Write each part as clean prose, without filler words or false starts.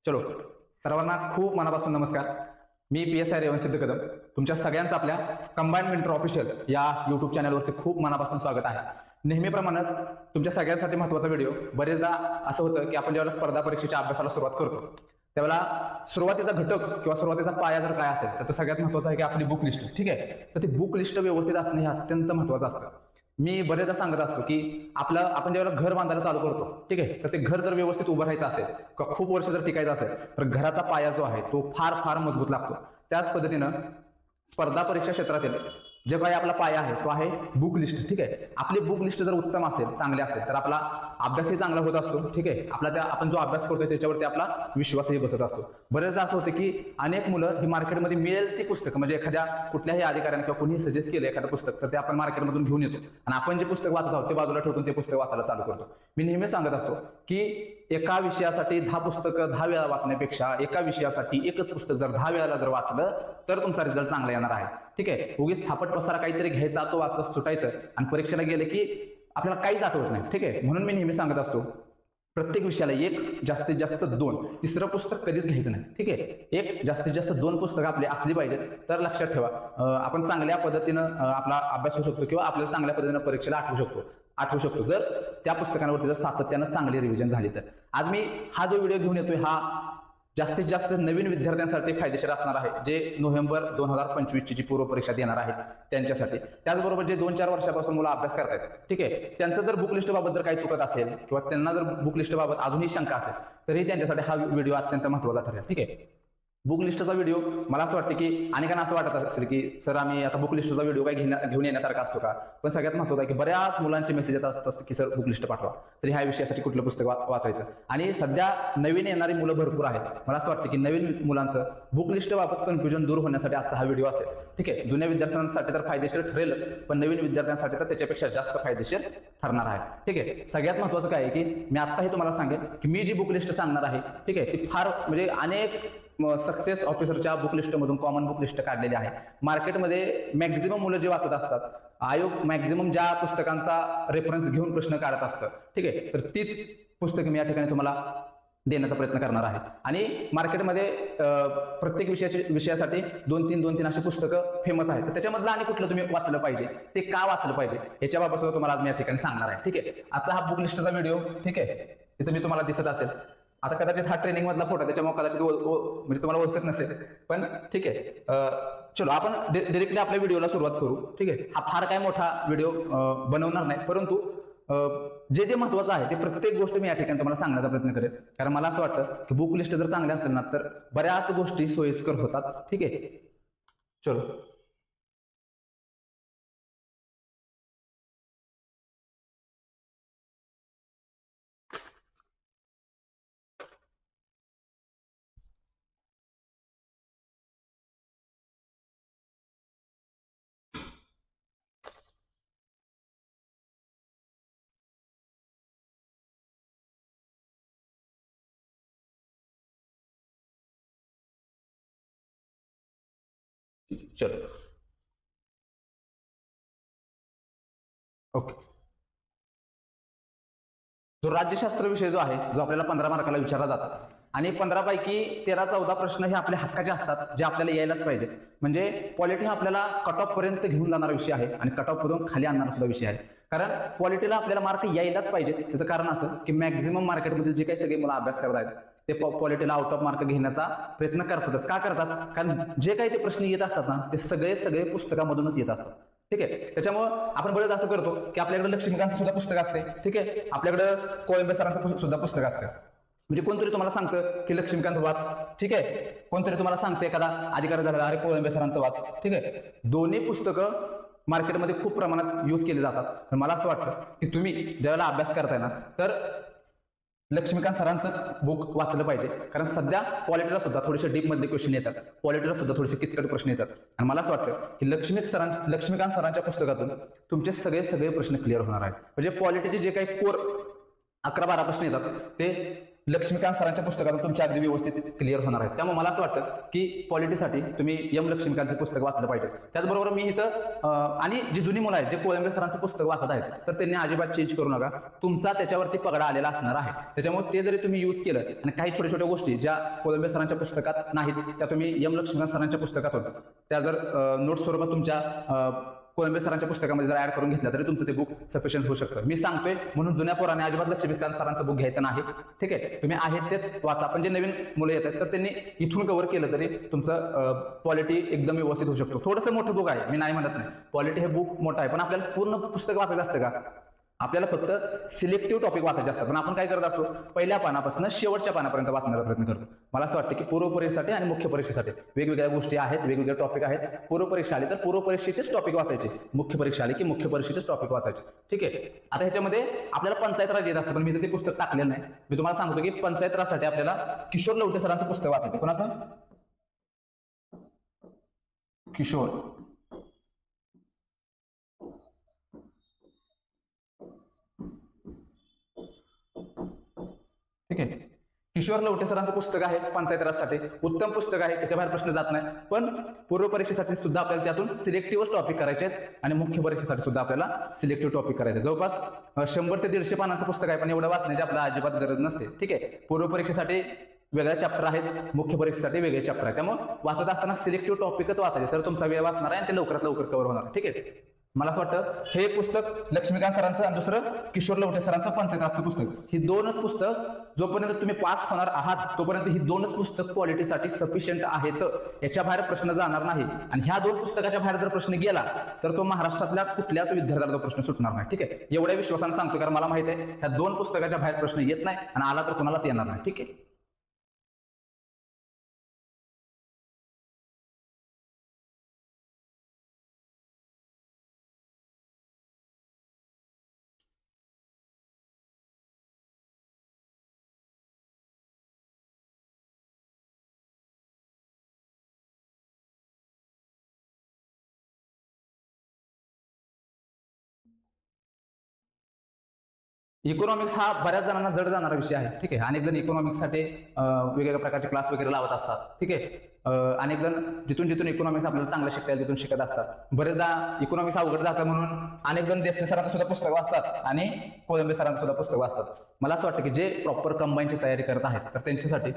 चलो सर्वांना खूप मनापासून नमस्कार. मी PSI रेवंत सिद्ध कदम तुमच्या सगळ्यांचं आपल्या कंबाईन विंटर ऑफिशियल या यूट्यूब चॅनलवरती खूप मनापासून स्वागत आहे. नेहमीप्रमाणेच तुमच्या सगळ्यांसाठी महत्त्वाचा व्हिडिओ. बरेचदा असं होतं की आपण ज्यावेळेला स्पर्धा परीक्षेच्या अभ्यासाला सुरुवात करतो त्यावेळेला सुरुवातीचा घटक किंवा सुरुवातीचा पाया जर काय असेल तर तो सगळ्यात महत्त्वाचा आहे की आपली बुक लिस्ट. ठीक आहे, तर ती बुक लिस्ट व्यवस्थित असणं हे अत्यंत महत्त्वाचं असतं. मी बरेचदा सांगत असतो की आपण ज्यावेळेला घर बांधायला चालू करतो, ठीक आहे, तर ते घर जर व्यवस्थित उभं राहायचं असेल किंवा खूप वर्ष जर टिकायचं असेल तर घराचा पाया जो आहे तो फार फार मजबूत लागतो. त्याच पद्धतीनं स्पर्धा परीक्षा क्षेत्रातील जे काही आपला पाया आहे तो आहे बुक लिस्ट. ठीक आहे, आपली बुक लिस्ट जर उत्तम असेल, चांगली असेल तर आपला अभ्यासही चांगला होत असतो. ठीक आहे, आपण जो अभ्यास करतोय त्याच्यावरती आपला विश्वासही बसत असतो. बरेचदा असं होतं की अनेक मुलं ही मार्केटमध्ये मिळेल ती पुस्तकं, म्हणजे एखाद्या कुठल्याही अधिकाऱ्याने किंवा कोणीही सजेस्ट केलं एखादं पुस्तक तर ते आपण मार्केटमधून घेऊन येतो आणि आपण जे पुस्तक वाचत आहोत ते बाजूला ठेवून ते पुस्तक वाचायला चालू करतो. मी नेहमी सांगत असतो की एका विषयासाठी 10 पुस्तकं 10 वेळा वाचण्यापेक्षा एका विषयासाठी एकच पुस्तक जर 10 वेळाला जर वाचलं तर तुमचा रिझल्ट चांगला येणार आहे. ठीक आहे, उगीच थापट पसारा काहीतरी घ्यायचा, तो वाचत सुटायचं आणि परीक्षेला गेले की आपल्याला काहीच आठवत नाही. ठीक आहे, म्हणून मी नेहमी सांगत असतो प्रत्येक विषयाला एक जास्तीत जास्त 2, तिसरं पुस्तक कधीच घ्यायचं नाही. ठीक आहे, एक जास्तीत जास्त 2 पुस्तकं आपली असली पाहिजेत. तर लक्षात ठेवा आपण चांगल्या पद्धतीनं आपला अभ्यास होऊ शकतो किंवा आपल्याला चांगल्या पद्धतीनं परीक्षेला आठवू शकतो जर त्या पुस्तकांवरती जर सातत्यानं चांगली रिव्हिजन झाली तर. आज मी हा जो व्हिडिओ घेऊन येतोय हा जास्तीत जास्त नवीन विद्यार्थ्यांसाठी फायदेशीर असणार आहे, जे नोव्हेंबर 2025 ची पूर्व परीक्षा देणार आहेत त्यांच्यासाठी. त्याचबरोबर जे 2-4 वर्षापासून मुलं अभ्यास करतायत, ठीक आहे, त्यांचं जर बुक लिस्ट बाबत जर काही चुकत असेल किंवा त्यांना जर बुक लिस्ट बाबत अजूनही शंका असेल तरी त्यांच्यासाठी हा व्हिडिओ अत्यंत महत्त्वाचा ठरेल. ठीक आहे, बुक लिस्टचा व्हिडिओ मला असं वाटतं की अनेकांना असं वाटत असेल की सर आम्ही आता बुक लिस्टचा व्हिडिओ काही घेऊन येण्यासारखा असतो का, पण सगळ्यात महत्त्वाचं आहे की बऱ्याच मुलांचे मेसेज येत असतात की सर बुक लिस्ट पाठवा, तर ह्या विषयासाठी कुठलं पुस्तक वाचायचं. आणि सध्या नवीन येणारी मुलं भरपूर आहेत. मला असं वाटतं की नवीन मुलांचं बुक लिस्ट बाबत कन्फ्युजन दूर होण्यासाठी आजचा हा व्हिडिओ असेल. ठीक आहे, जुन्या विद्यार्थ्यांसाठी तर फायदेशीर ठरेलच, पण नवीन विद्यार्थ्यांसाठी तर त्याच्यापेक्षा जास्त फायदेशीर ठरणार आहे. ठीक आहे, सगळ्यात महत्त्वाचं काय आहे की मी आत्ताही तुम्हाला सांगेन की मी जी बुक लिस्ट सांगणार आहे, ठीक आहे, ती फार म्हणजे अनेक सक्सेस ऑफिसरच्या बुक लिस्टमधून कॉमन बुक लिस्ट काढलेली आहे. मार्केटमध्ये मॅक्झिमम मुलं जे वाचत असतात, आयोग मॅक्झिमम ज्या पुस्तकांचा रेफरन्स घेऊन प्रश्न काढत असतं, ठीक आहे, तर तीच पुस्तकं मी या ठिकाणी तुम्हाला देण्याचा प्रयत्न करणार आहे. आणि मार्केटमध्ये प्रत्येक विषयासाठी 2-3 अशी पुस्तकं फेमस आहेत, तर त्याच्यामधलं आणि कुठलं तुम्ही वाचलं पाहिजे, ते का वाचलं पाहिजे याच्याबाबत सुद्धा तुम्हाला आज मी या ठिकाणी सांगणार आहे. ठीक आहे, आजचा हा बुक लिस्टचा व्हिडिओ, ठीक आहे, तिथं मी तुम्हाला दिसत असेल. आता कदाचित हा ट्रेनिंग मधला फोटो त्याच्यामुळे कदाचित म्हणजे तुम्हाला ओळखत नसेल, पण ठीक आहे, चलो आपण डिरेक्टली आपल्या व्हिडिओला सुरुवात करू. ठीक आहे, हा फार काय मोठा व्हिडिओ बनवणार नाही, परंतु जे जे महत्वाचं आहे ते प्रत्येक गोष्ट मी या ठिकाणी तुम्हाला सांगण्याचा प्रयत्न करेन. कारण मला असं वाटतं की बुक लिस्ट जर चांगली असेल ना तर बऱ्याच गोष्टी सोयीस्कर होतात. ठीक आहे, चलो चलो ओके. जो राज्यशास्त्र विषय जो आहे, जो आपल्याला 15 मार्काला विचारला जातात आणि 15 पैकी 13-14 प्रश्न हे आपल्या हक्काचे असतात, जे आपल्याला यायलाच पाहिजे. म्हणजे पॉलिटी हा आपल्याला कट ऑफ पर्यंत घेऊन जाणारा विषय आहे आणि कट ऑफ मधून खाली आणणारा सुद्धा विषय आहे. कारण पॉलिटीला आपल्याला मार्क यायलाच पाहिजे. त्याचं कारण असं की मॅक्झिमम मार्केटमधील जे काही सगळे मुलं अभ्यास करत आहेत ते पॉलिटीला आउट ऑफ मार्क घेण्याचा प्रयत्न करतातच. का करतात? कारण जे काही ते प्रश्न येत असतात ना ते सगळे पुस्तकामधूनच येत असतात. ठीक आहे, त्याच्यामुळं आपण बरेच असं करतो की आपल्याकडे लक्ष्मीकांतचं सुद्धा पुस्तक असते. ठीक आहे, आपल्याकडे कोळंबे सरांचं सुद्धा पुस्तक असतं. म्हणजे कोणतरी तुम्हाला सांगतं की लक्ष्मीकांत वाच, ठीक आहे, कोणतरी तुम्हाला सांगतं एखादा अधिकारी झालेला अरे कोळंबे सरांचं वाच. ठीक आहे, दोन्ही पुस्तकं मार्केटमध्ये खूप प्रमाणात यूज केली जातात. पण मला असं वाटतं की तुम्ही ज्यावेळेला अभ्यास करताय ना तर लक्ष्मीकांत सरांचंच बुक वाचलं पाहिजे. कारण सध्या पॉलिटीला सुद्धा थोडेसे डीप मधले क्वेश्चन येतात, पॉलिटीला सुद्धा थोडेसे किचकट प्रश्न येतात आणि मला असं वाटतं की लक्ष्मीकांत सरांच्या पुस्तकातून तुमचे सगळे प्रश्न क्लिअर होणार आहेत. म्हणजे पॉलिटीचे जे काही कोर 11-12 प्रश्न येतात ते लक्ष्मीकांत सरांच्या पुस्तकातून तुमच्या अगदी व्यवस्थित क्लिअर होणार आहेत. त्यामुळे मला असं वाटतं की पॉलिटीसाठी तुम्ही एम लक्ष्मीकांत हे पुस्तक वाचलं पाहिजे. त्याचबरोबर मी इथं आणि जी जुनी मुलं आहेत जे कोळंबे सरांचं पुस्तक वाचत आहेत तर त्यांनी अजिबात चेंज करू नका. तुमचा त्याच्यावरती पगडा आलेला असणार आहे. त्याच्यामुळे ते जरी तुम्ही यूज केलं आणि काही छोट्या छोट्या गोष्टी ज्या कोळंबे सरांच्या पुस्तकात नाहीत त्या तुम्ही एम लक्ष्मीकांत सरांच्या पुस्तकातून त्या जर नोट्स स्वरूपात तुमच्या कोळंबे सरांच्या पुस्तकामध्ये जर ऍड करून घेतला तरी तुमचं ते बुक सफिशियंट होऊ शकतं. मी सांगतोय म्हणून जुन्या पोराने अजिबात लक्ष्मीकांत सरांचं बुक घ्यायचं नाही. ठीक आहे, तुम्ही आहेत तेच वाचा. पण जे नवीन मुलं येतात तर त्यांनी इथून कव्हर केलं तरी तुमचं क्वालिटी एकदम व्यवस्थित होऊ शकतो. थोडंसं मोठं बुक आहे, मी नाही म्हणत नाही, क्वालिटी हे बुक मोठं आहे, पण आपल्याला पूर्ण पुस्तक वाचायचं असतं का? आपल्याला फक्त सिलेक्टिव्ह टॉपिक वाचायचे असतात. पण आपण काय करत असतो, पहिल्या पानापासून शेवटच्या पानापर्यंत वाचण्याचा प्रयत्न करतो. मला असं वाटतं की पूर्व परीक्षेसाठी आणि मुख्य परीक्षेसाठी वेगवेगळ्या गोष्टी आहेत, वेगवेगळे टॉपिक आहेत. पूर्व परीक्षा आली तर पूर्व परीक्षेचेच टॉपिक वाचायचे, मुख्य परीक्षा आली की मुख्य परीक्षेचेच टॉपिक वाचायचे. ठीक आहे, आता ह्याच्यामध्ये आपल्याला पंचायत राज येत असतं, पण मी ते पुस्तक टाकलेलं नाही. मी तुम्हाला सांगतो की पंचायत राजसाठी आपल्याला किशोर लवटे सरांचं पुस्तक वाचायचं. कोणाचं? किशोर ठीक आहे, किशोर लवटे सरांचं पुस्तक आहे पंचायत राजसाठी. उत्तम पुस्तक आहे, त्याच्या बाहेर प्रश्न जात नाही. पण पूर्व परीक्षेसाठी सुद्धा आपल्याला त्यातून सिलेक्टिव्ह टॉपिक करायचे आहेत आणि मुख्य परीक्षेसाठी सुद्धा आपल्याला सिलेक्टिव्ह टॉपिक करायचे. जवळपास 100 ते 150 पानांचं पुस्तक आहे, पण एवढं वाचण्याची आपल्याला अजिबात गरज नसते. ठीक आहे, पूर्व परीक्षेसाठी वेगळे चॅप्टर आहेत, मुख्य परीक्षेसाठी वेगळे चॅप्टर आहेत. त्यामुळे वाचत असताना सिलेक्टिव्ह टॉपिकच वाचायचे, तर तुमचा वेळ वाचणार आहे आणि ते लवकरात लवकर कव्हर होणार. ठीक आहे, मला असं वाटतं हे पुस्तक लक्ष्मीकांत सरांचं आणि दुसरं किशोर लवटे सरांचं पंचायत राजचं पुस्तक, ही दोनच पुस्तक जोपर्यंत तुम्ही पास होणार आहात तोपर्यंत ही दोनच पुस्तक क्वालिटीसाठी सफिशियंट आहेत. याच्या बाहेर प्रश्न जाणार नाही. आणि ह्या दोन पुस्तकाच्या बाहेर जर प्रश्न गेला तर तो महाराष्ट्रातल्या कुठल्याच विद्यार्थ्याला तो प्रश्न सुटणार नाही. ठीक आहे, एवढ्या विश्वासाने सांगतो कारण मला माहिती आहे ह्या दोन पुस्तकाच्या बाहेर प्रश्न येत नाही आणि आला तर कुणालाच येणार नाही. ठीक आहे, इकॉनॉमिक्स हा बऱ्याच जणांना जड जाणारा विषय आहे. ठीक आहे, अनेक जण इकॉनॉमिक्ससाठी वेगवेगळ्या प्रकारचे क्लास वगैरे लावत असतात. ठीक आहे, अनेक जण जिथून जिथून इकॉनॉमिक्स आपल्याला चांगलं शिकता येईल तिथून शिकत असतात. बरेचदा इकॉनॉमिक्स अवघड जातं म्हणून अनेक जण देसले सरांचं सुद्धा पुस्तक वाचतात आणि कोळंबे सरांचं सुद्धा पुस्तक वाचतात. मला असं वाटतं की जे प्रॉपर कंबाईनची तयारी करत आहेत तर त्यांच्यासाठी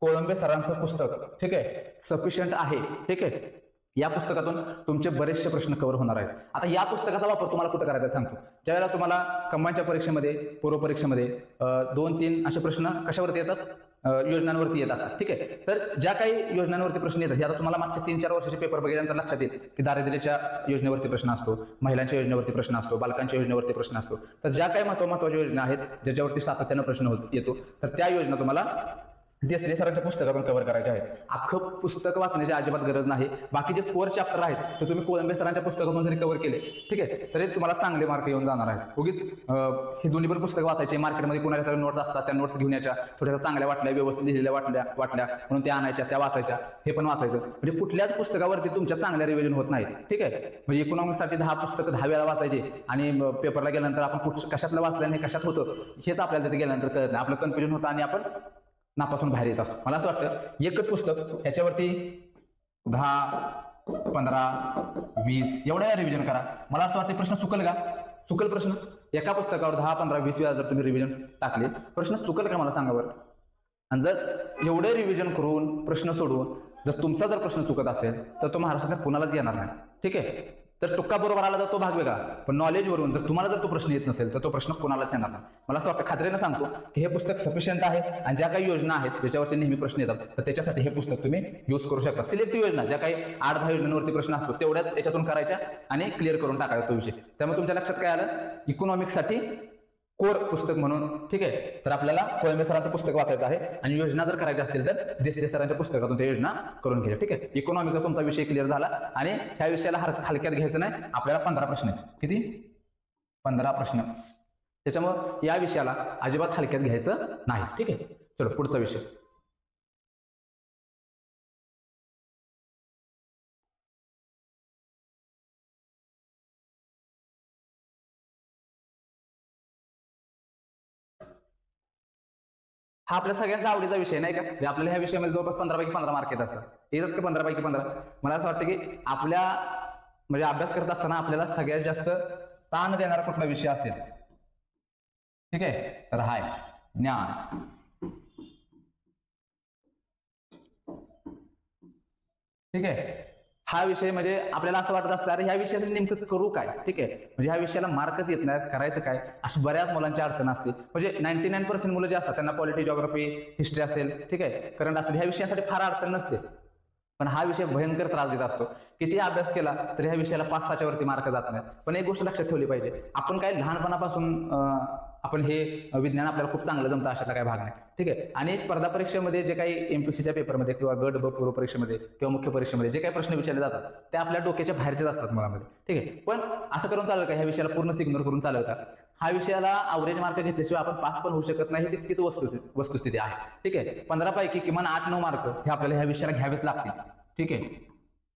कोळंबे सरांचं पुस्तक ठीक आहे सफिशियंट आहे. ठीक आहे, या पुस्तकातून तुमचे बरेचसे प्रश्न कव्हर होणार आहेत. आता या पुस्तकाचा वापर तुम्हाला कुठं करायचा सांगतो. ज्यावेळेला तुम्हाला कंबाईनच्या परीक्षेमध्ये पूर्व परीक्षेमध्ये 2-3 असे प्रश्न कशावरती येतात, योजनांवरती येत असतात. ठीक आहे, तर ज्या काही योजनांवरती प्रश्न येतात हे आता तुम्हाला मागच्या 3-4 वर्षाचे पेपर बघितल्यानंतर लक्षात येईल की दारिद्र्याच्या योजनेवरती प्रश्न असतो, महिलांच्या योजनेवरती प्रश्न असतो, बालकांच्या योजनेवरती प्रश्न असतो. तर ज्या काही महत्त्वाच्या योजना आहेत ज्याच्यावरती सातत्यानं प्रश्न येतो तर त्या योजना तुम्हाला देसले सरांच्या पुस्तकातून कव्हर करायचे आहेत. अख्खं पुस्तक वाचण्याची अजिबात गरज नाही. बाकी जे कोर चॅप्टर आहेत ते तुम्ही कोळंबे सरांच्या पुस्तकातून जरी कव्हर केले ठीक आहे तरी तुम्हाला चांगले मार्क येऊन जाणार आहेत. उगीच हे दोन्ही पण पुस्तकं वाचायचे, मार्केटमध्ये कोणाला तरी नोट्स असतात त्या नोट्स घेऊन याच्या, थोड्या चांगल्या वाटल्या, व्यवस्थित लिहिलेल्या वाटल्या म्हणून त्या आणायच्या, त्या वाचायच्या, हे पण वाचायचं. म्हणजे कुठल्याच पुस्तकावरती तुमच्या चांगल्या रिव्हिजन होत नाहीत. ठीक आहे, म्हणजे इकॉनॉमिक्ससाठी 10 पुस्तकं 10 वेळा वाचायचे आणि पेपरला गेल्यानंतर आपण कशातलं वाचलं आणि कशात होतं हेच आपल्याला तिथे गेल्यानंतर कळत नाही. आपलं कन्फ्युजन होतं आणि आपण नापासून बाहेर येत असतो. मला असं वाटतं एकच पुस्तक ह्याच्यावरती 10, 15, 20 एवढ्या रिव्हिजन करा. मला असं वाटतं प्रश्न चुकल का? चुकल प्रश्न. एका पुस्तकावर 10, 15, 20 वेळा जर तुम्ही रिव्हिजन टाकले प्रश्न चुकल का मला सांगा बरं. आणि जर एवढे रिव्हिजन करून प्रश्न सोडून जर तुमचा जर प्रश्न चुकत असेल तर तो महाराष्ट्रातल्या कुणालाच येणार नाही. ठीक आहे, तर टुक्का बरोबर आला तर तो भाग वेगळा, पण नॉलेजवरून जर तुम्हाला जर तो प्रश्न येत नसेल तर तो प्रश्न कोणालाच येणार नाही. मला असं वाटतं खात्रीनं सांगतो की हे पुस्तक सफिशियंट आहे आणि ज्या काही योजना आहेत ज्याच्यावरचे नेहमी प्रश्न येतात तर त्याच्यासाठी हे पुस्तक तुम्ही यूज करू शकता. सिलेक्टिव्ह योजना ज्या काही 8-10 योजनांवरती प्रश्न असतो तेवढ्याच याच्यातून करायच्या आणि क्लिअर करून टाकायचा तो विषय. त्यामुळे तुमच्या लक्षात काय आलं, इकॉनॉमिक्ससाठी कोर पुस्तक म्हणून ठीक आहे तर आपल्याला कोळंबे सरांचं पुस्तक वाचायचं आहे आणि योजना जर करायच्या असतील तर देसले सरांच्या पुस्तकातून त्या योजना करून घ्यायच्या. ठीक आहे, इकॉनॉमिकचा तुमचा विषय क्लिअर झाला आणि ह्या विषयाला हलक्यात घ्यायचं नाही. आपल्याला 15 प्रश्न आहेत. किती? 15 प्रश्न. त्याच्यामुळे या विषयाला अजिबात हलक्यात घ्यायचं नाही. ठीक आहे, चलो पुढचा विषय. हा आपल्या सगळ्यांचा आवडीचा विषय नाही का? म्हणजे आपल्याला ह्या विषयामध्ये जवळपास 15पैकी 15 मार्क येत असतात. येतात का 15पैकी 15? मला असं वाटतं की आपल्या म्हणजे अभ्यास करत असताना आपल्याला सगळ्यात जास्त ताण देणारा कुठला विषय असेल, ठीक आहे, तर हाय ज्ञान. ठीक आहे, हा विषय म्हणजे आपल्याला असं वाटत असतं अरे ह्या विषयाचं नेमकं करू काय, ठीक आहे, म्हणजे ह्या विषयाला मार्कच येत नाही, करायचं काय, अशी बऱ्याच मुलांची अडचण असते. म्हणजे 99% मुलं जे असतात त्यांना पॉलिटी, जिओग्राफी, हिस्ट्री असेल, ठीक आहे, करंट असेल, ह्या विषयासाठी फार अडचण नसते. पण हा विषय भयंकर त्रास देत असतो. किती अभ्यास केला तरी ह्या विषयाला 5-6च्या वरती मार्क जात नाहीत. पण एक गोष्ट लक्षात ठेवली पाहिजे, आपण काय लहानपणापासून आपण हे विज्ञान आपल्याला खूप चांगलं जमतं अशातला काही भाग नाही, ठीक आहे. आणि स्पर्धा परीक्षेमध्ये जे काही एमपीसीच्या पेपरमध्ये किंवा गट ब पूर्व परीक्षेमध्ये किंवा मुख्य परीक्षेमध्ये जे काही प्रश्न विचारले जातात ते आपल्या डोक्याच्या बाहेरचेच असतात मुळामध्ये, ठीक आहे. पण असं करून चालेल का? ह्या विषयाला पूर्णच इग्नोर करून चालेल का? हा विषयाला अवरेज मार्क घेतल्याशिवाय आपण पास पण होऊ शकत नाही, तितकीच वस्तुस्थिती आहे, ठीक आहे. 15पैकी किमान 8-9 मार्क हे आपल्याला ह्या विषयाला घ्यावेच लागतील, ठीक आहे.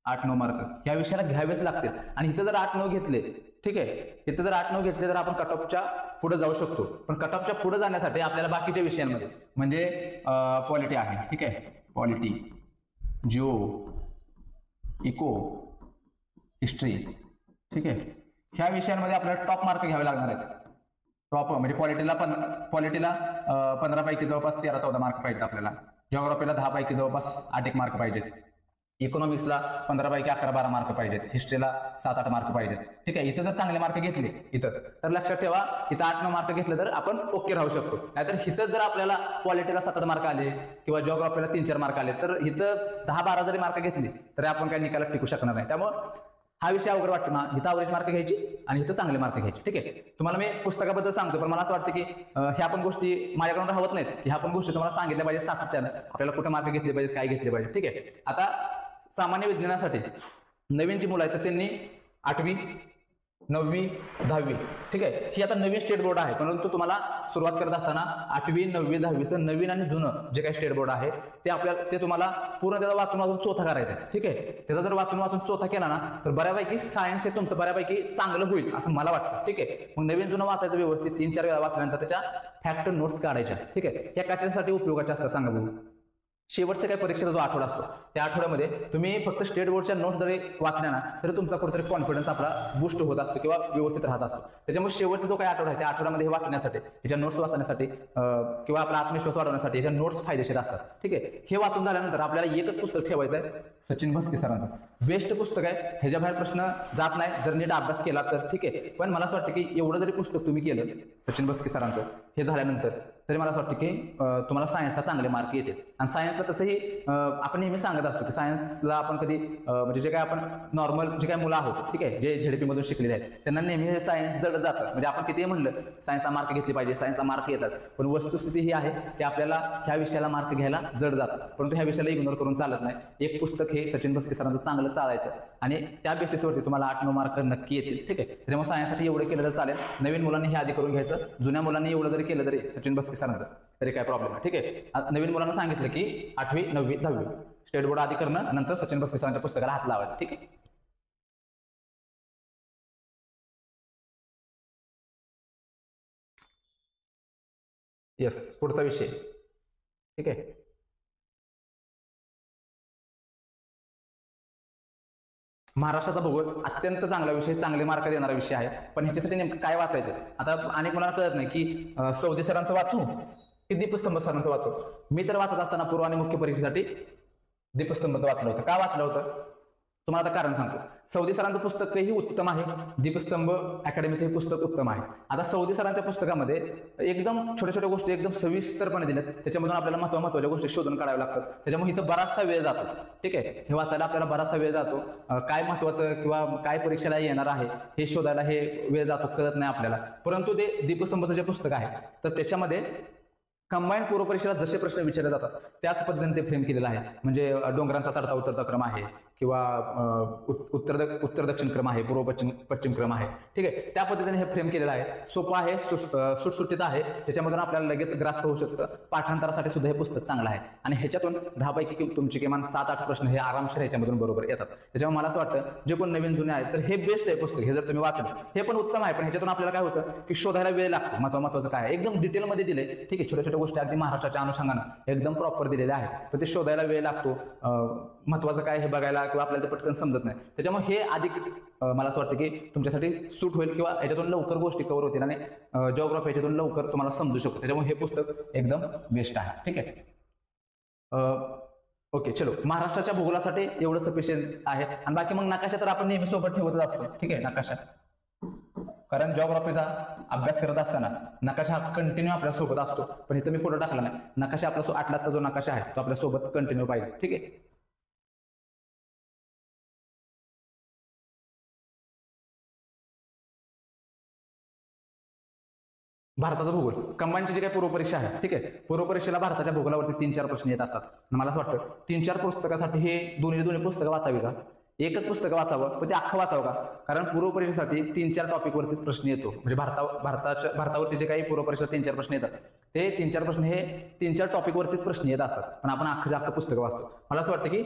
8-9 मार्क ह्या विषयाला घ्यावेच लागतील. आणि इथं जर 8-9 घेतले, ठीक आहे, इथं जर 8-9 घेतले तर आपण कट ऑफच्या पुढे जाऊ शकतो. पण कट ऑफच्या पुढे जाण्यासाठी आपल्याला बाकीच्या विषयांमध्ये म्हणजे पॉलिटी आहे, ठीक आहे, पॉलिटी, जिओ, इको, हिस्ट्री, ठीक आहे, ह्या विषयांमध्ये आपल्याला टॉप मार्क घ्यावे लागणार आहेत. टॉप म्हणजे पॉलिटीला 15पैकी जवळपास 13-14 मार्क पाहिजेत आपल्याला. जिओग्राफीला 10पैकी जवळपास 8 मार्क पाहिजेत. इकॉनॉमिक्सला 15पैकी 11-12 मार्क पाहिजेत. हिस्ट्रीला 7-8 मार्क पाहिजेत, ठीक आहे. इथं जर चांगले मार्क घेतले इथं तर लक्षात ठेवा, इथं 8-9 मार्क घेतले तर आपण ओके राहू शकतो. नाहीतर इथं जर आपल्याला पॉलिटीला 7-8 मार्क आले किंवा जिओग्राफीला 3-4 मार्क आले तर इथं 10-12 जरी मार्क घेतले तरी आपण काही निकालात टिकू शकणार नाही. त्यामुळे हा विषय अवघड वाटतो ना, इथं अवरेज मार्क घ्यायची आणि इथं चांगले मार्क घ्यायचे, ठीक आहे. तुम्हाला मी पुस्तकाबद्दल सांगतो, पण मला असं वाटतं की ह्या पण गोष्टी माझ्याकडून राहत नाहीत. ह्या पण गोष्टी तुम्हाला सांगितल्या पाहिजे सातत्यानं, आपल्याला कुठे मार्क घेतले पाहिजे, काय घेतले पाहिजे, ठीक आहे. आता सामान्य विज्ञानासाठी नवीन जी मुलं आहेत तर त्यांनी 8वी, 9वी, 10वी, ठीक आहे, ही आता नवीन स्टेट बोर्ड आहे. परंतु तुम्हाला सुरुवात करत असताना 8वी, 9वी, 10वीचं नवीन आणि जुनं जे काही स्टेट बोर्ड आहे ते तुम्हाला पूर्ण त्याचा वाचून चोथा करायचा आहे, ठीक आहे. त्याचा जर वाचून चोथा केला ना तर बऱ्यापैकी सायन्स हे तुमचं बऱ्यापैकी चांगलं होईल असं मला वाटतं, ठीक आहे. मग नवीन जुनं वाचायचं व्यवस्थित 3-4 वेळा वाचल्यानंतर त्याच्या फॅक्ट नोट्स काढायच्या, ठीक आहे. ह्या कशासाठी उपयोगाच्या असतात सांगा बघू? शेवटच्या काही परीक्षेचा जो आठवडा असतो त्या आठवड्यामध्ये तुम्ही फक्त स्टेट बोर्डच्या नोट्स जरी वाचल्या ना तरी तुमचा कुठेतरी कॉन्फिडन्स आपला बूस्ट होत असतो किंवा व्यवस्थित राहत असतो. त्याच्यामुळे शेवटचा जो काही आठवडा आहे त्या आठवड्यामध्ये हे वाचण्यासाठी, ह्याच्या नोट्स वाचण्यासाठी किंवा आपला आत्मविश्वास वाढवण्यासाठी ह्याच्या नोट्स फायदेशीर असतात, ठीक आहे. हे वाचून झाल्यानंतर आपल्याला एकच पुस्तक ठेवायचं आहे, सचिन भस्के सरांचं बेस्ट पुस्तक आहे. ह्याच्या बाहेर प्रश्न जात नाही जर नीट अभ्यास केला तर, ठीक आहे. पण मला असं वाटतं की एवढं जरी पुस्तक तुम्ही केलं सचिन भस्के सरांचं हे झाल्यानंतर तरी मला असं वाटतं की तुम्हाला सायन्सला चांगले मार्क येतील. आणि सायन्सला तसंही आपण नेहमी सांगत असतो की सायन्सला आपण कधी म्हणजे जे काय आपण नॉर्मल जे काही मुलं आहोत, ठीक आहे, जे झेडपी मधून शिकलेले आहेत त्यांना नेहमी सायन्स जड जातं. म्हणजे आपण कितीही म्हणलं सायन्सला मार्क घेतले पाहिजे, सायन्सला मार्क येतात, पण वस्तुस्थिती ही आहे की आपल्याला ह्या विषयाला मार्क घ्यायला जड जातात. परंतु ह्या विषयाला इग्नोर करून चालत नाही. एक पुस्तक हे सचिन भस्के सरांचं चांगलं चालायचं आणि त्या बेसिसवरती तुम्हाला 8-9 मार्क नक्की येतील, ठीक आहे. त्याच्यामुळे सायन्ससाठी एवढं केलं तर चालेल. नवीन मुलांनी हे आधी करून घ्यायचं, जुन्या मुलांनी एवढं जरी केलं तरी सचिन भस्के सरांचं तरी काय प्रॉब्लेम आहे, ठीक आहे. नवीन मुलांना सांगितलं की 8वी, 9वी, 10वी स्टेट बोर्ड आधी करणं, नंतर सचिन भस्के सरांच्या पुस्तकाला हात लावायचा, ठीक आहे. येस, पुढचा विषय, ठीक आहे. महाराष्ट्राचा भूगोल अत्यंत चांगला विषय, चांगले मार्क देणारा विषय आहे. पण ह्याच्यासाठी नेमकं काय वाचायचं? आता अनेक मुलांना कळत नाही की सौदी सरांचं वाचू की दीपस्तंभ सरांचं वाचू. मी तर वाचत असताना पूर्व आणि मुख्य परीक्षेसाठी दीपस्तंभचं वाचलं होतं. का वाचलं होतं तुम्हाला आता कारण सांगतो. सौदी सरांचं पुस्तकही उत्तम आहे, दीपस्तंभ अकॅडमीचं हे पुस्तक उत्तम आहे. आता सौदी सरांच्या पुस्तकामध्ये एकदम छोट्या छोट्या गोष्टी एकदम सविस्तरपणे दिल्यात, त्याच्यामधून आपल्याला महत्त्वाच्या गोष्टी शोधून काढाव्या लागतात. त्याच्यामुळे इथं बराचसा वेळ जातो, ठीक आहे. हे वाचायला आपल्याला बराचसा वेळ जातो. काय महत्त्वाचं किंवा काय परीक्षेला येणार आहे हे शोधायला हे वेळ जातो, कळत नाही आपल्याला. परंतु ते दीपस्तंभचं जे पुस्तक आहे तर त्याच्यामध्ये कंबाईंड पूर्व परीक्षेला जसे प्रश्न विचारले जातात त्याच पद्धतीने ते फ्रेम केलेलं आहे. म्हणजे डोंगरांचा चढता उतरता क्रम आहे किंवा उत्तर दक्षिण क्रम आहे, पूर्व पश्चिम क्रम आहे, ठीक आहे. त्या पद्धतीने हे फ्रेम केलेलं आहे. सोपं आहे, सुटसुटीत आहे, त्याच्यामधून आपल्याला लगेच ग्रास होऊ शकतं. पाठांतरासाठी सुद्धा हे पुस्तक चांगलं आहे आणि ह्याच्यातून 10 पैकी तुमचे किमान 7-8 प्रश्न हे आरामशीर ह्याच्यामधून बरोबर येतात. त्याच्यामुळे मला असं वाटतं जे कोण नवीन जुने आहेत तर हे बेस्ट आहे पुस्तक. हे जर तुम्ही वाचलं हे पण उत्तम आहे, पण ह्याच्यातून आपल्याला काय होतं की शोधायला वेळ लागतो. महत्वाचं काय आहे, एकदम डिटेलमध्ये दिले, ठीक आहे. छोट्या छोट्या गोष्टी अगदी महाराष्ट्राच्या अनुषंगानं एकदम प्रॉपर दिलेल्या आहेत, तर ते शोधायला वेळ लागतो. महत्वाचं काय हे बघायला किंवा आपल्याला ते पटकन समजत नाही. त्याच्यामुळे हे अधिक मला असं वाटतं की तुमच्यासाठी सूट होईल किंवा याच्यातून लवकर गोष्टी कव्हर होतील आणि जिओग्राफी याच्यातून लवकर तुम्हाला समजू शकतो. त्याच्यामुळे हे पुस्तक एकदम बेस्ट आहे, ठीक आहे. ओके, चलो. महाराष्ट्राच्या भूगोलासाठी एवढं सफिशियंट आहे आणि बाकी मग नकाशा तर आपण नेहमी सोबत ठेवतच असतो, ठीक आहे. नकाशा, कारण जिओग्राफीचा अभ्यास करत असताना नकाशा हा कंटिन्यू आपल्या सोबत असतो. पण इथं मी फोटो टाकला नाही. नकाशा आपला आटलासचा जो नकाशा आहे तो आपल्या सोबत कंटिन्यू पाहिजे, ठीक आहे. भारताचा भूगोल कंबाईनची जी काही पूर्वपरीक्षा आहे, ठीक आहे. पूर्वपरीक्षेला भारताच्या भूगोलावरती 3-4 प्रश्न येत असतात. मला असं वाटतं 3-4 पुस्तकासाठी हे दोन्ही पुस्तकं वाचावी का, एकच पुस्तकं वाचावं पण ते अख्खं वाचावं का? कारण पूर्वपरीक्षेसाठी 3-4 टॉपिकवरतीच प्रश्न येतो. म्हणजे भारतावरती जे काही पूर्वपरीक्षा 3-4 प्रश्न येतात ते 3-4 प्रश्न हे 3-4 टॉपिकवरतीच प्रश्न येत असतात. पण आपण अख्खं पुस्तकं वाचतो. मला असं वाटतं की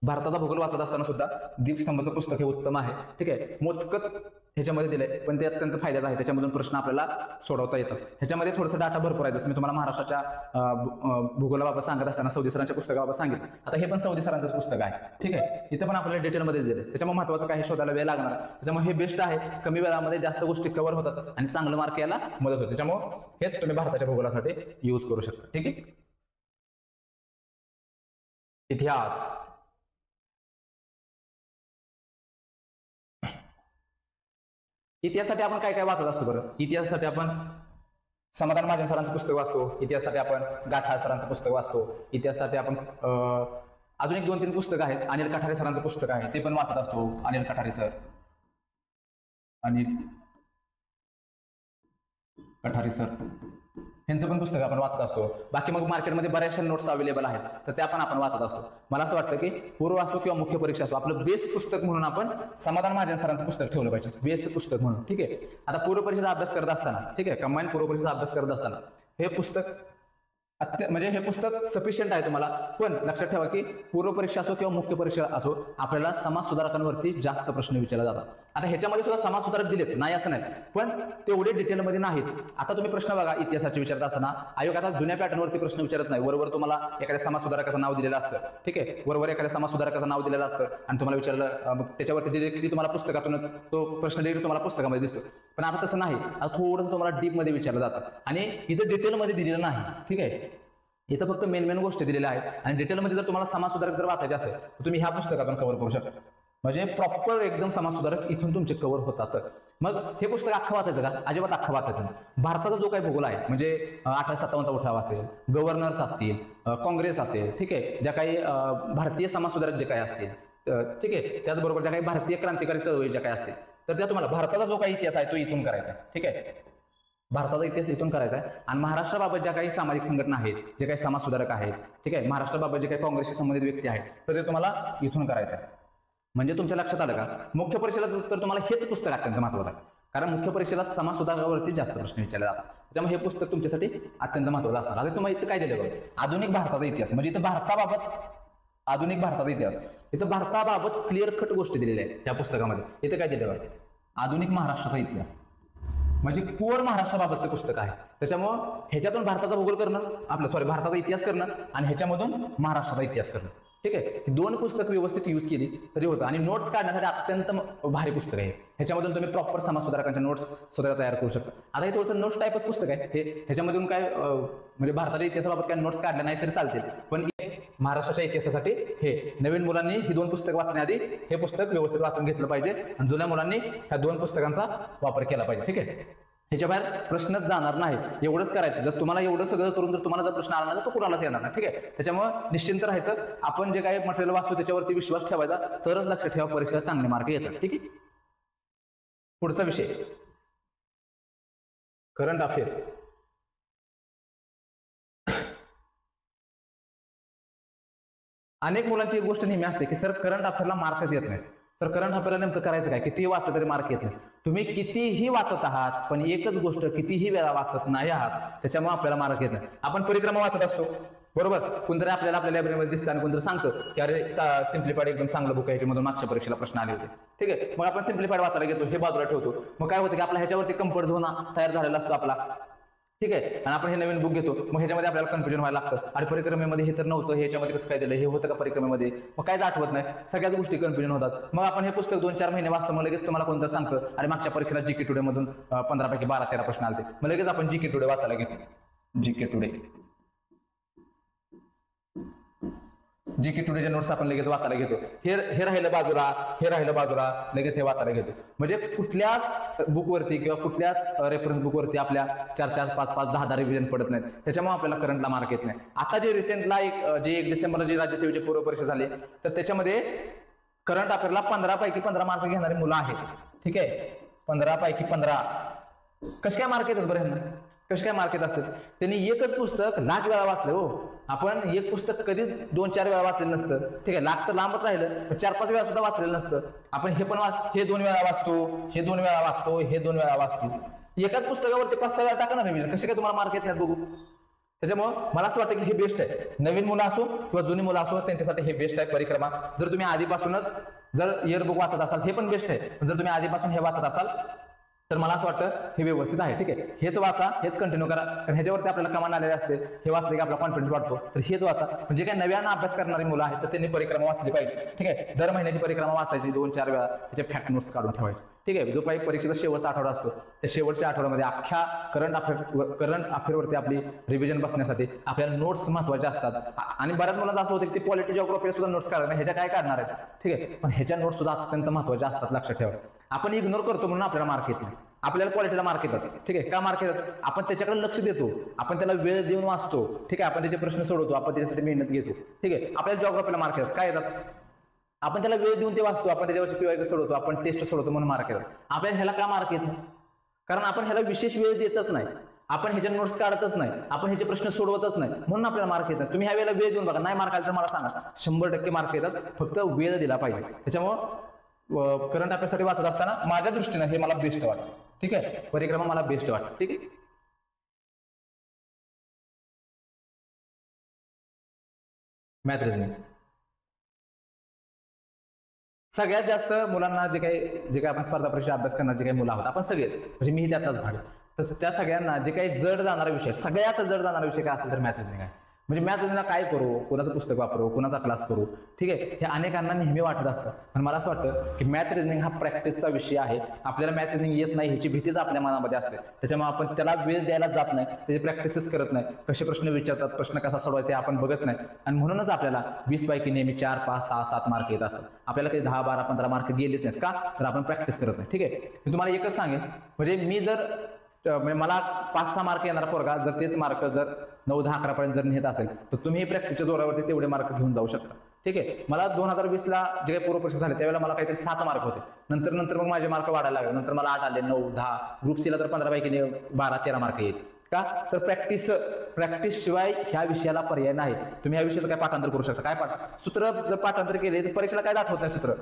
भारताचा भूगोल वाचत असताना सुद्धा दीपस्तंभाचं पुस्तक हे उत्तम आहे, ठीक आहे. मोजकच ह्याच्यामध्ये दिलंय पण ते अत्यंत फायद्याचं आहे. त्याच्यामधून प्रश्न आपल्याला सोडवता येतात. ह्याच्यामध्ये थोडंसं डाटा भरपूर आहे. जसं मी तुम्हाला महाराष्ट्राच्या भूगोलाबाबत सांगत असताना सौदी सरांच्या पुस्तकाबाबत सांगितलं. आता हे पण सौदी सरांचंच पुस्तक आहे, ठीक आहे. इथं पण आपल्याला डिटेलमध्ये दिलं. त्याच्यामुळे महत्वाचं काय, शोधायला वेळ लागणार. त्याच्यामुळे हे बेस्ट आहे. कमी वेळामध्ये जास्त गोष्टी कव्हर होतात आणि चांगलं मार्क यायला मदत होते. त्याच्यामुळे हेच तुम्ही भारताच्या भूगोलासाठी यूज करू शकता, ठीक आहे. इतिहास, इतिहासासाठी आपण काय काय वाचत असतो बरं? इतिहासासाठी आपण समाधान महाजन सरांचं पुस्तक वाचतो. इतिहासासाठी आपण गाठा सरांचं पुस्तक वाचतो. इतिहासासाठी आपण अजून एक 2-3 पुस्तकं आहेत. अनिल कठारे सरांचं पुस्तक आहे ते पण वाचत असतो. अनिल कठारे सर, यांचं पण पुस्तक आपण वाचत असतो. बाकी मग मार्केटमध्ये बऱ्याचशा नोट्स अवेलेबल आहेत तर त्या पण आपण वाचत असतो. मला असं वाटतं की पूर्व असो किंवा मुख्य परीक्षा असो, आपलं बेस पुस्तक म्हणून आपण समाधान महाजन सरांचं पुस्तक ठेवलं पाहिजे, बेस पुस्तक म्हणून, ठीक आहे. आता पूर्व परीक्षेचा अभ्यास करत असताना, ठीक आहे, कंबाईन पूर्व परीक्षेचा अभ्यास करत असताना हे पुस्तक म्हणजे हे पुस्तक सफिशियंट आहे तुम्हाला. पण लक्षात ठेवा की पूर्व परीक्षा असो किंवा मुख्य परीक्षा असो, आपल्याला समाज सुधारकांवरती जास्त प्रश्न विचारले जातात. आता ह्याच्यामध्ये सुद्धा समाज सुधारक दिलेत, नाही असं नाही, पण तेवढे डिटेलमध्ये नाहीत. आता तुम्ही प्रश्न बघा, इतिहासाचे विचारत असताना आयोग आता जुन्या पॅटर्नवरती प्रश्न विचारत नाही. वरवर तुम्हाला एखाद्या समाज सुधारकाचं नाव दिलेलं असतं, ठीक आहे. वरवर एखाद्या समाज सुधारकाचं नाव दिलेलं असतं आणि तुम्हाला विचारलं, मग त्याच्यावरती डिरेक्टली तुम्हाला पुस्तकातूनच तो प्रश्न डिरेक्ट तुम्हाला पुस्तकामध्ये दिसतो. पण आता तसं नाही. आता थोडंसं तुम्हाला डीपमध्ये विचारलं जातं आणि इथं डिटेलमध्ये दिलेलं नाही, ठीक आहे. इथं फक्त मेन गोष्टी दिलेल्या आहेत आणि डिटेलमध्ये जर तुम्हाला समाज सुधारक जर वाचायचे असेल तर तुम्ही ह्या पुस्तकातून कव्हर करू शकता. म्हणजे प्रॉपर एकदम समाज सुधारक इथून तुमचे कव्हर होतात. मग हे पुस्तक अख्खं वाचायचं का? अजिबात अख्खं वाचायचं नाही. भारताचा जो काही भूगोल आहे, म्हणजे 1857चा उठाव असेल, गव्हर्नर्स असतील, काँग्रेस असेल, ठीक आहे, ज्या काही भारतीय समाज सुधारक जे काही असतील, ठीक आहे, त्याचबरोबर ज्या काही भारतीय क्रांतिकारी चळवळी ज्या काही असतील, तर त्या तुम्हाला भारताचा जो काही इतिहास आहे तो इथून करायचा, ठीक आहे. भारताचा इतिहास इथून करायचा आहे. आणि महाराष्ट्राबाबत ज्या काही सामाजिक संघटना आहेत, जे काही समाज सुधारक आहेत, ठीक आहे, महाराष्ट्राबाबत जे काही काँग्रेसशी संबंधित व्यक्ती आहेत, तर ते तुम्हाला इथून करायचं आहे. म्हणजे तुमच्या लक्षात आलं का? मुख्य परीक्षेला तर तुम्हाला हेच पुस्तक अत्यंत महत्त्वाचं आहे, कारण मुख्य परीक्षेला समाज सुधारकावरती जास्त प्रश्न विचारले जातात. त्यामुळे हे पुस्तक तुमच्यासाठी अत्यंत महत्त्वाचं असणार. आता तुम्हाला इथं काय दिलं बघा, आधुनिक भारताचा इतिहास, म्हणजे इथं आधुनिक भारताचा इतिहास, इथं भारताबाबत क्लिअर कट गोष्टी दिलेल्या आहेत त्या पुस्तकामध्ये. इथं काय दिलं बघा, आधुनिक महाराष्ट्राचा इतिहास, म्हणजे कोर महाराष्ट्राबाबतचं पुस्तक आहे. त्याच्यामुळं ह्याच्यातून भारताचा भूगोल करणं, भारताचा इतिहास करणं आणि ह्याच्यामधून महाराष्ट्राचा इतिहास करणं, ठीक आहे. ही 2 पुस्तक व्यवस्थित यूज केली तरी होतं. आणि नोट्स काढण्यासाठी अत्यंत भारी पुस्तक आहे. ह्याच्यामधून तुम्ही प्रॉपर समाज सुधारकांच्या नोट्स स्वतः तयार करू शकता. आता हे थोडंसं नोट्स टाईपच पुस्तक आहे हे. ह्याच्यामधून काय म्हणजे भारताच्या इतिहासाबाबत काय नोट्स काढल्या नाही तरी चालतील, पण महाराष्ट्राच्या इतिहासासाठी हे नवीन मुलांनी ही 2 पुस्तक वाचण्याआधी हे पुस्तक व्यवस्थित वाचून घेतलं पाहिजे आणि जुन्या मुलांनी ह्या 2 पुस्तकांचा वापर केला पाहिजे, ठीक आहे. ह्याच्या बाहेर प्रश्नच जाणार नाही, एवढंच करायचं. जर तुम्हाला एवढं सगळं करून जर तुम्हाला जर प्रश्न आला नाही तर कुणालाच येणार नाही, ठीक आहे. त्याच्यामुळे निश्चिंत राहायचं. आपण जे काही मटेरियल वाचतो त्याच्यावरती विश्वास ठेवायचा, तरच लक्षात ठेवा परीक्षेला चांगले मार्क येतात, ठीक आहे. पुढचा विषय करंट अफेअर. अनेक मुलांची एक गोष्ट नेहमी असते की सर करंट अफेअरला मार्कच येत नाही. सर करंट अफेअरला नेमकं करायचं काय? कितीही वाचलं तरी मार्क येत नाही. तुम्ही कितीही वाचत आहात पण एकच गोष्ट कितीही वेळा वाचत नाही आहात त्याच्यामुळे आपल्याला मार्क येत नाही. आपण परिक्रमा वाचत असतो बरोबर, कोणतरी आपल्याला आपल्या लायब्ररीमध्ये दिसतं आणि कोणतरी सांगतं की अरे सिम्प्लिफाईड एकदम चांगलं बुक आहे, ह्याच्यामधून मागच्या परीक्षेला प्रश्न आले होते. ठीक आहे, मग आपण सिम्प्लिफाईड वाचायला घेतो, हे बाजूला ठेवतो. मग काय होतं की आपला ह्याच्यावरती कम्फर्ट झोन तयार झालेला असतो आपला. ठीक आहे, आणि आपण हे नवीन बुक घेतो, मग ह्याच्यामध्ये आपल्याला कन्फ्युजन व्हायला लागतं. अरे परिक्रमेमध्ये हे तर नव्हतं, ह्याच्यामध्ये कसं काय दिलं, हे होतं का परिक्रमेमध्ये, मग काहीच आठवत नाही, सगळ्याच गोष्टी कन्फ्युजन होतात. मग आपण हे पुस्तक 2-4 महिने वाचतो, मग लगेच तुम्हाला कोणतं सांगतं अरे मागच्या परीक्षेला जीके टुडे मधून 15 पैकी 12-13 प्रश्न आले, मग लगेच आपण जीके टुडे वाचायला घेतो. जीके टुडेचे नोट्स आपण लगेच वाचायला घेतो. हे राहिलं बाजूला, लगेच हे वाचायला घेतो. म्हणजे कुठल्याच बुकवरती किंवा कुठल्याच रेफरन्स बुकवरती आपल्या 4-4, 5-5, 10 रिव्हिजन पडत नाहीत. त्याच्यामुळे आपल्याला करंटला मार्क येत नाही. आता जे रिसेंटला जे 1 डिसेंबरला जी राज्यसेवेची पूर्व परीक्षा झाली तर त्याच्यामध्ये करंट अफेअरला 15 पैकी 15 मार्क घेणारी मुलं आहेत. ठीक आहे, 15 पैकी 15 कसे काय मार्क येतात बरं ह्यांना? कसे काय मार्क येत असतात? त्यांनी एकच पुस्तक लाख वेळा वाचलं. हो, आपण एक पुस्तक कधीच 2-4 वेळा वाचलेलं नसतं. ठीक आहे, लाख तर लांबच राहिलं, 4-5 वेळा सुद्धा वाचलेलं नसतं. आपण हे पण हे 2 वेळा वाचतो, हे 2 वेळा वाचतो, हे 2 वेळा वाचतो. एकाच पुस्तकावरती 5-6 वेळा टाका ना रिव्हिजन, कसे काय तुम्हाला मार्क येत नाहीत बघू. त्याच्यामुळे मला असं वाटतं की हे बेस्ट आहे. नवीन मुलं असो किंवा जुनी मुलं असो त्यांच्यासाठी हे बेस्ट आहे परिक्रमा. जर तुम्ही आधीपासूनच जर इयरबुक वाचत असाल हे पण बेस्ट आहे. जर तुम्ही आधीपासून हे वाचत असाल तर मला असं वाटतं हे व्यवस्थित आहे. ठीक आहे, हेच वाचा, हेच कंटिन्यू करा, कारण ह्याच्यावरती आपल्याला कमान आलेले असते. हे वाचले की आपला कॉन्फिडन्स वाढतो, तर हेच वाचा. म्हणजे काही नव्यानं अभ्यास करणारी मुलं आहेत तर त्यांनी परिक्रमा वाचली पाहिजे. ठीक आहे, दर महिन्याची परिक्रमा वाचायची 2-4 वेळा, त्याचे फॅक्ट नोट्स काढून ठेवायचे. ठीक आहे, जो काही परीक्षेचा शेवटचा आठवडा असतो त्या शेवटच्या आठवड्यामध्ये अख्ख्या करंट अफेअरवरती आपली रिव्हिजन बसण्यासाठी आपल्याला नोट्स महत्वाचे असतात. आणि बऱ्याच मुलांना असं होतं की ते पॉलिटी जिओग्राफीला सुद्धा नोट्स काढतात, ह्याच्या काय काढणार आहेत. ठीक आहे, पण ह्याच्या नोट्स सुद्धा अत्यंत महत्वाच्या असतात, लक्षात ठेवा. आपण इग्नोर करतो म्हणून आपल्याला मार्क येत नाही. आपल्याला पॉलिटीला मार्क येतात. ठीक आहे, का मार्क येतात? आपण त्याच्याकडे लक्ष देतो, आपण त्याला वेळ देऊन वाचतो. ठीक आहे, आपण त्याचे प्रश्न सोडवतो, आपण त्याच्यासाठी मेहनत घेतो. ठीक आहे, आपल्याला जिओग्राफीला मार्क येतात, काय येतात? आपण त्याला वेळ देऊन ते वाचतो, आपण त्याच्यावरची पीवाय सोडवतो, आपण टेस्ट सोडवतो म्हणून मार्क येतात. आपल्याला ह्याला का मार्क येत नाही? कारण आपण ह्याला विशेष वेळ देतच नाही, आपण ह्याच्या नोट्स काढतच नाही, आपण ह्याचे प्रश्न सोडवतच नाही, म्हणून आपल्याला मार्क येतात. तुम्ही ह्या वेळेला वेळ देऊन बघा, नाही मार्क आले तर मला सांगा. 100% मार्क येतात, फक्त वेळ दिला पाहिजे. त्याच्यामुळं करंट अफेअरसाठी वाचत असताना माझ्या दृष्टीनं हे मला बेस्ट वाटतं. ठीक आहे, परिक्रमा मला बेस्ट वाटतं. ठीक आहे, मॅथ रिझनिंग सगळ्यात जास्त मुलांना जे काही आपण स्पर्धा परीक्षा अभ्यास करणार जे काही मुलं आहोत आपण सगळेच, म्हणजे मीही त्यातलाच भाग, तर त्या सगळ्यांना जे काही जड जाणारा विषय, सगळ्यात जड जाणारा विषय काय असेल तर मॅथ रिझनिंग आहे. म्हणजे मॅथ रिझनिंगला काय करू, कोणाचं पुस्तक वापरू, कोणाचा क्लास करू. ठीक आहे, हे अनेकांना नेहमी वाटत असतं. पण मला असं वाटतं की मॅथ रिझनिंग हा प्रॅक्टिसचा विषय आहे. आपल्याला मॅथ रिझनिंग येत नाही ह्याची भीतीच आपल्या मनामध्ये असते, त्याच्यामुळे आपण त्याला वेळ द्यायला जात नाही, त्याची प्रॅक्टिसच करत नाही. कसे प्रश्न विचारतात, प्रश्न कसा सोडवायचे आपण बघत नाही, आणि म्हणूनच आपल्याला 20 पैकी नेहमी 4, 5, 6, 7 मार्क येत असतात. आपल्याला काही 10, 12, 15 मार्क गेलेच नाहीत. का तर आपण प्रॅक्टिस करत नाही. ठीक आहे, मी तुम्हाला एकच सांगेन, म्हणजे मी जर म्हणजे मला 5-6 मार्क येणारा पोरगा जर तेच मार्क जर 9, 10, 11 पर्यंत जर नेत असेल तर तुम्ही प्रॅक्टिसच्या जोरावरती तेवढे मार्क घेऊन जाऊ शकता. ठीक आहे, मला 2020ला जे काही पूर्व परीक्षा झाले त्यावेळेला मला काहीतरी 6 मार्क होते. नंतर मग माझे मार्क वाढायला लागले, नंतर मला 8 आले, 9, 10, ग्रुप सीला तर 15 पैकी 12, 13 मार्क येईल. का तर प्रॅक्टिस शिवाय ह्या विषयाला पर्याय नाही. तुम्ही ह्या विषयाचं काय पाठांतर करू शकता, काय सूत्र जर पाठांतर केले तर परीक्षेला काय दाखवत नाही सूत्र.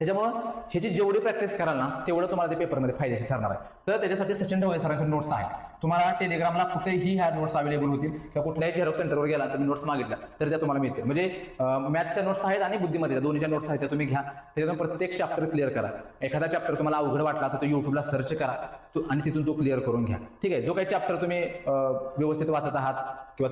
त्याच्यामुळं ह्याची जेवढी प्रॅक्टिस कराल ना तेवढं तुम्हाला ते पेपरमध्ये फायदेशीर ठरणार आहे. तर त्याच्यासाठी सचिन ढवळे सरांचे नोट्स आहेत. तुम्हाला टेलिग्रामला कुठेही ह्या नोट्स अवेलेबल होतील किंवा कुठल्याही झेरॉक्स सेंटरवर गेला तुम्ही नोट्स मागितल्या तर त्या तुम्हाला मिळतील. म्हणजे मॅथच्या नोट्स आहेत आणि बुद्धिमत्तेच्या दोन्हीच्या नोट्स आहेत त्या तुम्ही घ्या. त्याच्यातून प्रत्येक चॅप्टर क्लिअर करा. एखादा चॅप्टर तुम्हाला अवघड वाटला तर तो युट्यूबला सर्च करा आणि तिथून तो क्लिअर करून घ्या. ठीक आहे, जो काही चॅप्टर तुम्ही व्यवस्थित वाचत आहात किंवा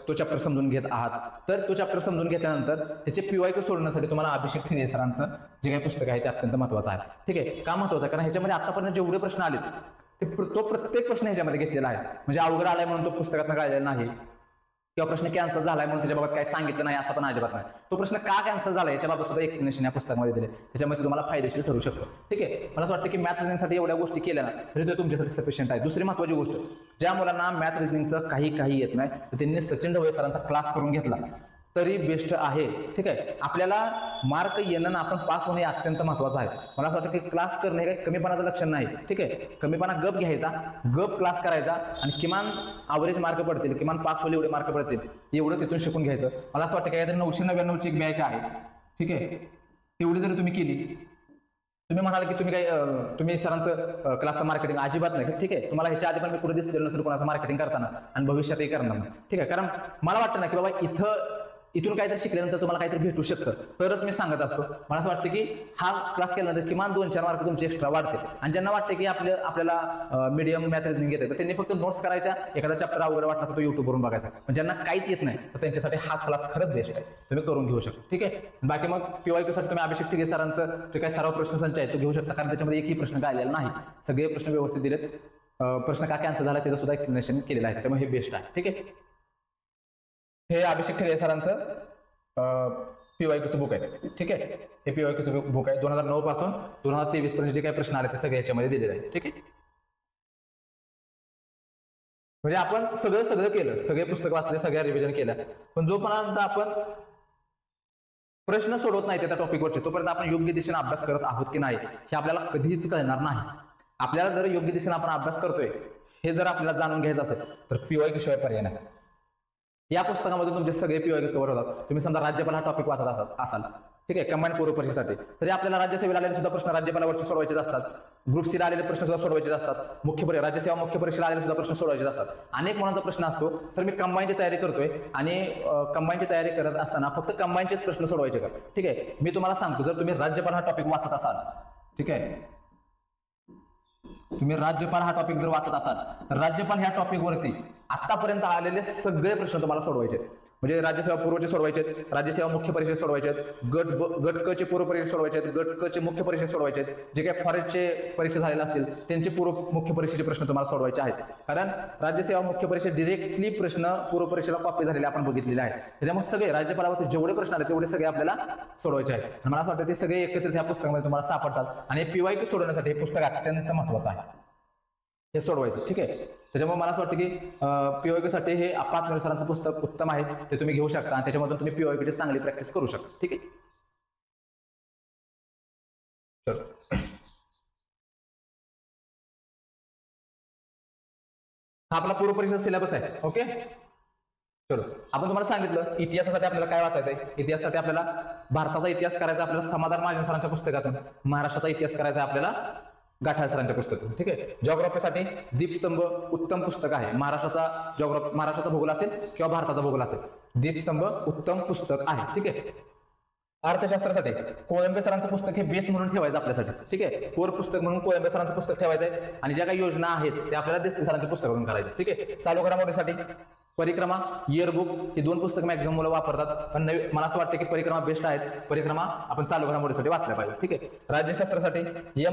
तो चॅप्टर समजून घेत आहात तर तो चॅप्टर समजून घेतल्यानंतर त्याचे पीवाय सोडवण्यासाठी तुम्हाला अभिषेक थिरे सरांचं जे काही पुस्तक आहे ते अत्यंत महत्त्वाचं आहे. ठीक आहे, का महत्त्वाचं आहे? कारण ह्याच्यामध्ये आतापर्यंत जेवढे प्रश्न आले तो प्रत्येक प्रश्न ह्याच्यामध्ये घेतलेला आहे. म्हणजे अवघड आलाय म्हणून तो पुस्तकातनं काढलेला नाही किंवा प्रश्न कॅन्सल झालाय म्हणून त्याच्याबाबत काय सांगितलं नाही असं पण अजिबात नाही. तो प्रश्न का कॅन्सल झाला याच्याबाबत सुद्धा एक्सप्लेनेशन या पुस्तकामध्ये दिले, त्याच्यामध्ये तुम्हाला फायदेशीर ठरू शकतो. ठीक आहे, मला असं वाटतं की मॅथ रिझनिंगसाठी एवढ्या गोष्टी केल्या ना तरी तो तुमच्यासाठी सफिशियंट आहे. दुसरी महत्त्वाची गोष्ट, ज्या मुलांना मॅथ रिझनिंगचं काही येत नाही तर त्यांनी सचिन ढवळे सरांचा क्लास करून घेतला तरी बेस्ट आहे. ठीक आहे, आपल्याला मार्क येणं आणि आपण पास होणे अत्यंत महत्वाचं आहे. मला असं वाटतं की क्लास करणे काही कमीपणाचं लक्षण नाही. ठीक आहे, कमीपणा गप घ्यायचा, गप क्लास करायचा आणि किमान ॲव्हरेज मार्क पडतील, किमान पास होईल एवढे मार्क पडतील एवढं तिथून शिकून घ्यायचं. मला असं वाटतं की काहीतरी 999ची एक बॅच आहे. ठीक आहे, तेवढी जरी तुम्ही केली, तुम्ही म्हणाल की तुम्ही सरांचं क्लासचं मार्केटिंग अजिबात नाही. ठीक आहे, तुम्हाला ह्याच्या आधी पण मी पुढे दिसलेलं नसेल कोणाचं मार्केटिंग करताना आणि भविष्यातही करणार नाही. ठीक आहे, कारण मला वाटतं ना की बाबा इथून काहीतरी शिकल्यानंतर तुम्हाला काहीतरी भेटू शकतं, तरच मी सांगत असतो. मला असं वाटतं की हा क्लास केल्यानंतर किमान 2-4 मार्क तुमचे एक्स्ट्रा वाढते. आणि ज्यांना वाटते की आपल्याला मीडियम मॅथ रिजनिंग येते तर त्यांनी फक्त नोट्स करायच्या, एखादा चॅप्टर वगैरे वाटला तर तो युट्यूबवरून बघायचा. पण ज्यांना काहीच येत नाही तर त्यांच्यासाठी हा क्लास खरंच बेस्ट आहे, तुम्ही करून घेऊ शकता. ठीक आहे, बाकी मग PYQ साठी तुम्ही अभिषेक ठिगे सरांचं जे काही सर्व प्रश्न संच आहे तो घेऊ शकता, कारण त्याच्यामध्ये एकही प्रश्न गाळलेला नाही, सगळे प्रश्न व्यवस्थित दिलेत. प्रश्न का कॅन्सल झाला त्याचं सुद्धा एक्सप्लेनेशन केलेलं आहे, त्याच्यामुळे हे बेस्ट आहे. ठीक आहे, हे अभिषेक ठिगे सरांचं PYQचं बुक आहे. ठीक आहे, हे PYQचं बुक आहे. 2009 पासून 2023 पर्यंत जे काही प्रश्न आले ते सगळे याच्यामध्ये दिलेले आहेत. ठीक आहे, म्हणजे आपण सगळं केलं, सगळे पुस्तक वाचले, सगळ्या रिव्हिजन केल्या, पण जोपर्यंत आपण प्रश्न सोडवत नाही त्या टॉपिकवरचे तोपर्यंत आपण योग्य दिशेने अभ्यास करत आहोत की नाही हे आपल्याला कधीच कळणार नाही. आपल्याला जर योग्य दिशेने आपण अभ्यास करतोय हे जर आपल्याला जाणून घ्यायचं असेल तर PYQ शिवाय पर्याय नाही. या पुस्तकामध्ये तुमचे सगळे PYQ कव्हर होतात. तुम्ही समजा राज्यपाल हा टॉपिक वाचत असाल, ठीक आहे, कंबाईंड पूर्व परीक्षेसाठी, तरी आपल्याला राज्यसेवेला आलेले सुद्धा प्रश्न राज्यपालावरचे सोडवायचे असतात. ग्रुप सीला आलेले प्रश्न सुद्धा सोडवायचे असतात. राज्यसेवा मुख्य परीक्षेला आलेले सुद्धा प्रश्न सोडवायचे असतात. अनेक मुलांचा प्रश्न असतो, सर मी कंबाईनची तयारी करतोय आणि कंबाईनची तयारी करत असताना फक्त कंबाईनचेच प्रश्न सोडवायचे का? ठीक आहे, मी तुम्हाला सांगतो, जर तुम्ही राज्यपाल हा टॉपिक वाचत असाल, ठीक आहे, तुम्ही राज्यपाल हा टॉपिक जर वाचत असाल तर राज्यपाल ह्या टॉपिकवरती आतापर्यंत आलेले सगळे प्रश्न तुम्हाला सोडवायचे. म्हणजे राज्यसेवा पूर्वचे सोडवायचे, राज्यसेवा मुख्य परीक्षा सोडवायचे, गट क चे पूर्व परीक्षा सोडवायचे, गट क चे मुख्य परीक्षा सोडवायचे, जे काही फॉरेस्टचे परीक्षा झालेले असतील त्यांचे पूर्व मुख्य परीक्षेचे प्रश्न तुम्हाला सोडवायचे आहेत. कारण राज्यसेवा मुख्य परीक्षा डिरेक्टली प्रश्न पूर्व परीक्षेला कॉपी झालेले आपण बघितलेले आहेत. त्याच्यामुळे सगळे राज्यपालावरती जेवढे प्रश्न आले तेवढे सगळे आपल्याला सोडवायचे आहेत. मला असं वाटतं ते सगळे एकत्रित ह्या पुस्तकामध्ये तुम्हाला सापडतात आणि PYQ सोडवण्यासाठी हे पुस्तक अत्यंत महत्त्वाचं आहे, हे सोडवायचं. ठीक आहे, त्याच्यामुळे मला असं वाटतं की PYQ साठी हे पाच सरांचं पुस्तक उत्तम आहे, ते तुम्ही घेऊ शकता आणि त्याच्यामधून तुम्ही PYQ ची चांगली प्रॅक्टिस करू शकता. ठीक आहे, हा आपला पूर्व परीक्षा सिलेबस आहे. ओके, चलो, आपण तुम्हाला सांगितलं इतिहासासाठी आपल्याला काय वाचायचं आहे. इतिहासासाठी आपल्याला भारताचा इतिहास करायचा आपल्याला समाधान महाजन सरांच्या पुस्तकातून, महाराष्ट्राचा इतिहास करायचा आहे आपल्याला गाठाळ सरांच्या पुस्तकातून. ठीक आहे, जिओग्राफीसाठी दीपस्तंभ उत्तम पुस्तक आहे. महाराष्ट्राचा भूगोल असेल किंवा भारताचा भूगोल असेल, दीपस्तंभ उत्तम पुस्तक आहे. ठीक आहे, अर्थशास्त्रासाठी कोळंबे सरांचं पुस्तक हे बेस म्हणून ठेवायचं आपल्यासाठी. ठीक आहे, कोर पुस्तक म्हणून कोळंबे सरांचं पुस्तक ठेवायचं आहे आणि ज्या काही योजना आहेत त्या आपल्याला देसले सरांच्या पुस्तकातून करायचे. ठीक आहे, चालू घडामोडीसाठी परिक्रमा, इयरबुक ही दोन पुस्तकं मॅक्झिमम मुलं वापरतात, पण मला असं वाटतं की परिक्रमा बेस्ट आहेत. परिक्रमा आपण चालू घडामोडीसाठी वाचल्या पाहिजे. ठीक आहे, राज्यशास्त्रासाठी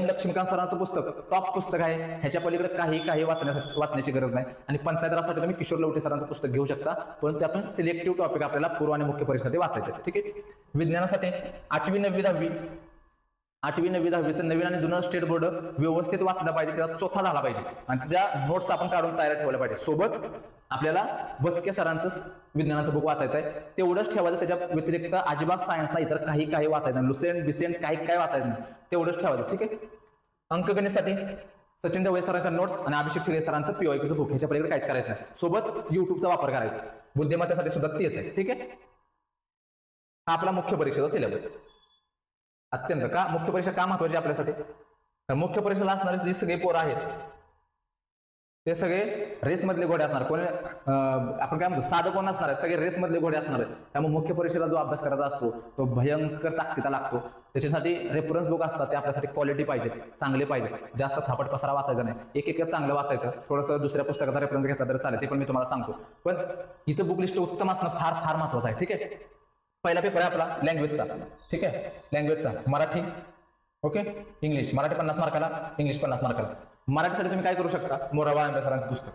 लक्ष्मीकांत सरांचं पुस्तक टॉप पुस्तक आहे, ह्याच्या पलीकडे काही वाचण्याची गरज नाही. आणि पंचायत राजसाठी तुम्ही किशोर लवटे सरांचं पुस्तक घेऊ शकता, पण त्यातून सिलेक्टिव्ह टॉपिक आपल्याला पूर्व आणि मुख्य परीक्षेसाठी वाचायचे. ठीक आहे, विज्ञानासाठी 8वी 9वी 10वीचं नवीन आणि जुनं स्टेट बोर्ड व्यवस्थित वाचलं पाहिजे, त्याचा चोथा झाला पाहिजे आणि त्याच्या नोट्स आपण काढून तयार ठेवल्या पाहिजे. सोबत आपल्याला बसके सरांचं विज्ञानाचं बुक वाचायचं आहे, तेवढंच ठेवायचं. त्याच्या व्यतिरिक्त अजिबात सायन्सला इतर काही वाचायचं नाही, लुसेंट बिसेंट काही वाचायचं नाही, तेवढंच ठेवायचं. ठीक आहे, अंकगणितसाठी सचिन ढवळे सरांच्या नोट्स आणि अभिषेक ठिगे सरांचं PYQचं बुक, ह्याच्या पलीकडे काहीच करायचं नाही. सोबत युट्यूबचा वापर करायचा. बुद्धिमत्तेसाठी सुद्धा तेच आहे. ठीक आहे, हा आपला मुख्य परीक्षेचा सिलेबस अत्यंत मुख्य परीक्षा का महत्वाची आपल्यासाठी, तर मुख्य परीक्षेला असणारे जे सगळे पोरं आहेत ते सगळे रेसमधले घोडे असणार. कोणी आपण काय म्हणतो साधं कोण असणार आहे, सगळे रेसमधले घोडे असणार आहे. त्यामुळे मुख्य परीक्षेला जो अभ्यास करायचा असतो तो भयंकर ताकदीचा लागतो. त्याच्यासाठी रेफरन्स बुक असतात, ते आपल्यासाठी क्वालिटी पाहिजे, चांगले पाहिजे, जास्त थापट पसारा वाचायचा नाही, एक चांगलं वाचायचं. थोडंसं दुसऱ्या पुस्तकाचा रेफरन्स घेतला तर चालेल, ते पण मी तुम्हाला सांगतो. पण इथं बुक लिस्ट उत्तम असणं फार महत्वाचं आहे. ठीक आहे, पहिला पेपर आहे आपला लँग्वेजचा. ठीक आहे, लँग्वेजचा मराठी, ओके, इंग्लिश. मराठी 50 मार्काला, इंग्लिश 50 मार्काला. मराठीसाठी तुम्ही काय करू शकता, मोराबाळ आंबे सरांचं पुस्तक,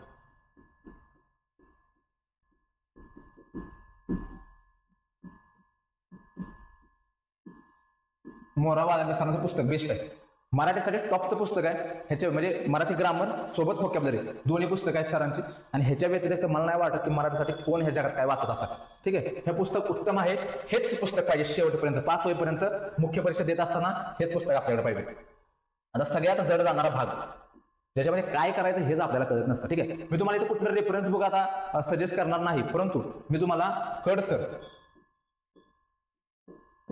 मोराबाळ आंबे सरांचं पुस्तक बेस्ट आहे. मराठीसाठी टॉपचं पुस्तक आहे. ह्याच्या म्हणजे मराठी ग्रामर सोबत व्होकॅब्युलरी दोन्ही पुस्तक आहेत सरांची. आणि ह्याच्या व्यतिरिक्त मला नाही वाटत की मराठीसाठी कोण ह्या जगात काय वाचत असा. ठीक आहे, हे पुस्तक उत्तम आहे. हेच पुस्तक पाहिजे शेवटपर्यंत, पास होईपर्यंत मुख्य परीक्षा देत असताना हेच पुस्तक आपल्याकडे पाहिजे. आता सगळ्यात जड जाणारा भाग ज्याच्यामध्ये काय करायचं हेच आपल्याला कळत नसतं. ठीक आहे, मी तुम्हाला इथे कुठलं रेफरन्स बुक आता सजेस्ट करणार नाही, परंतु मी तुम्हाला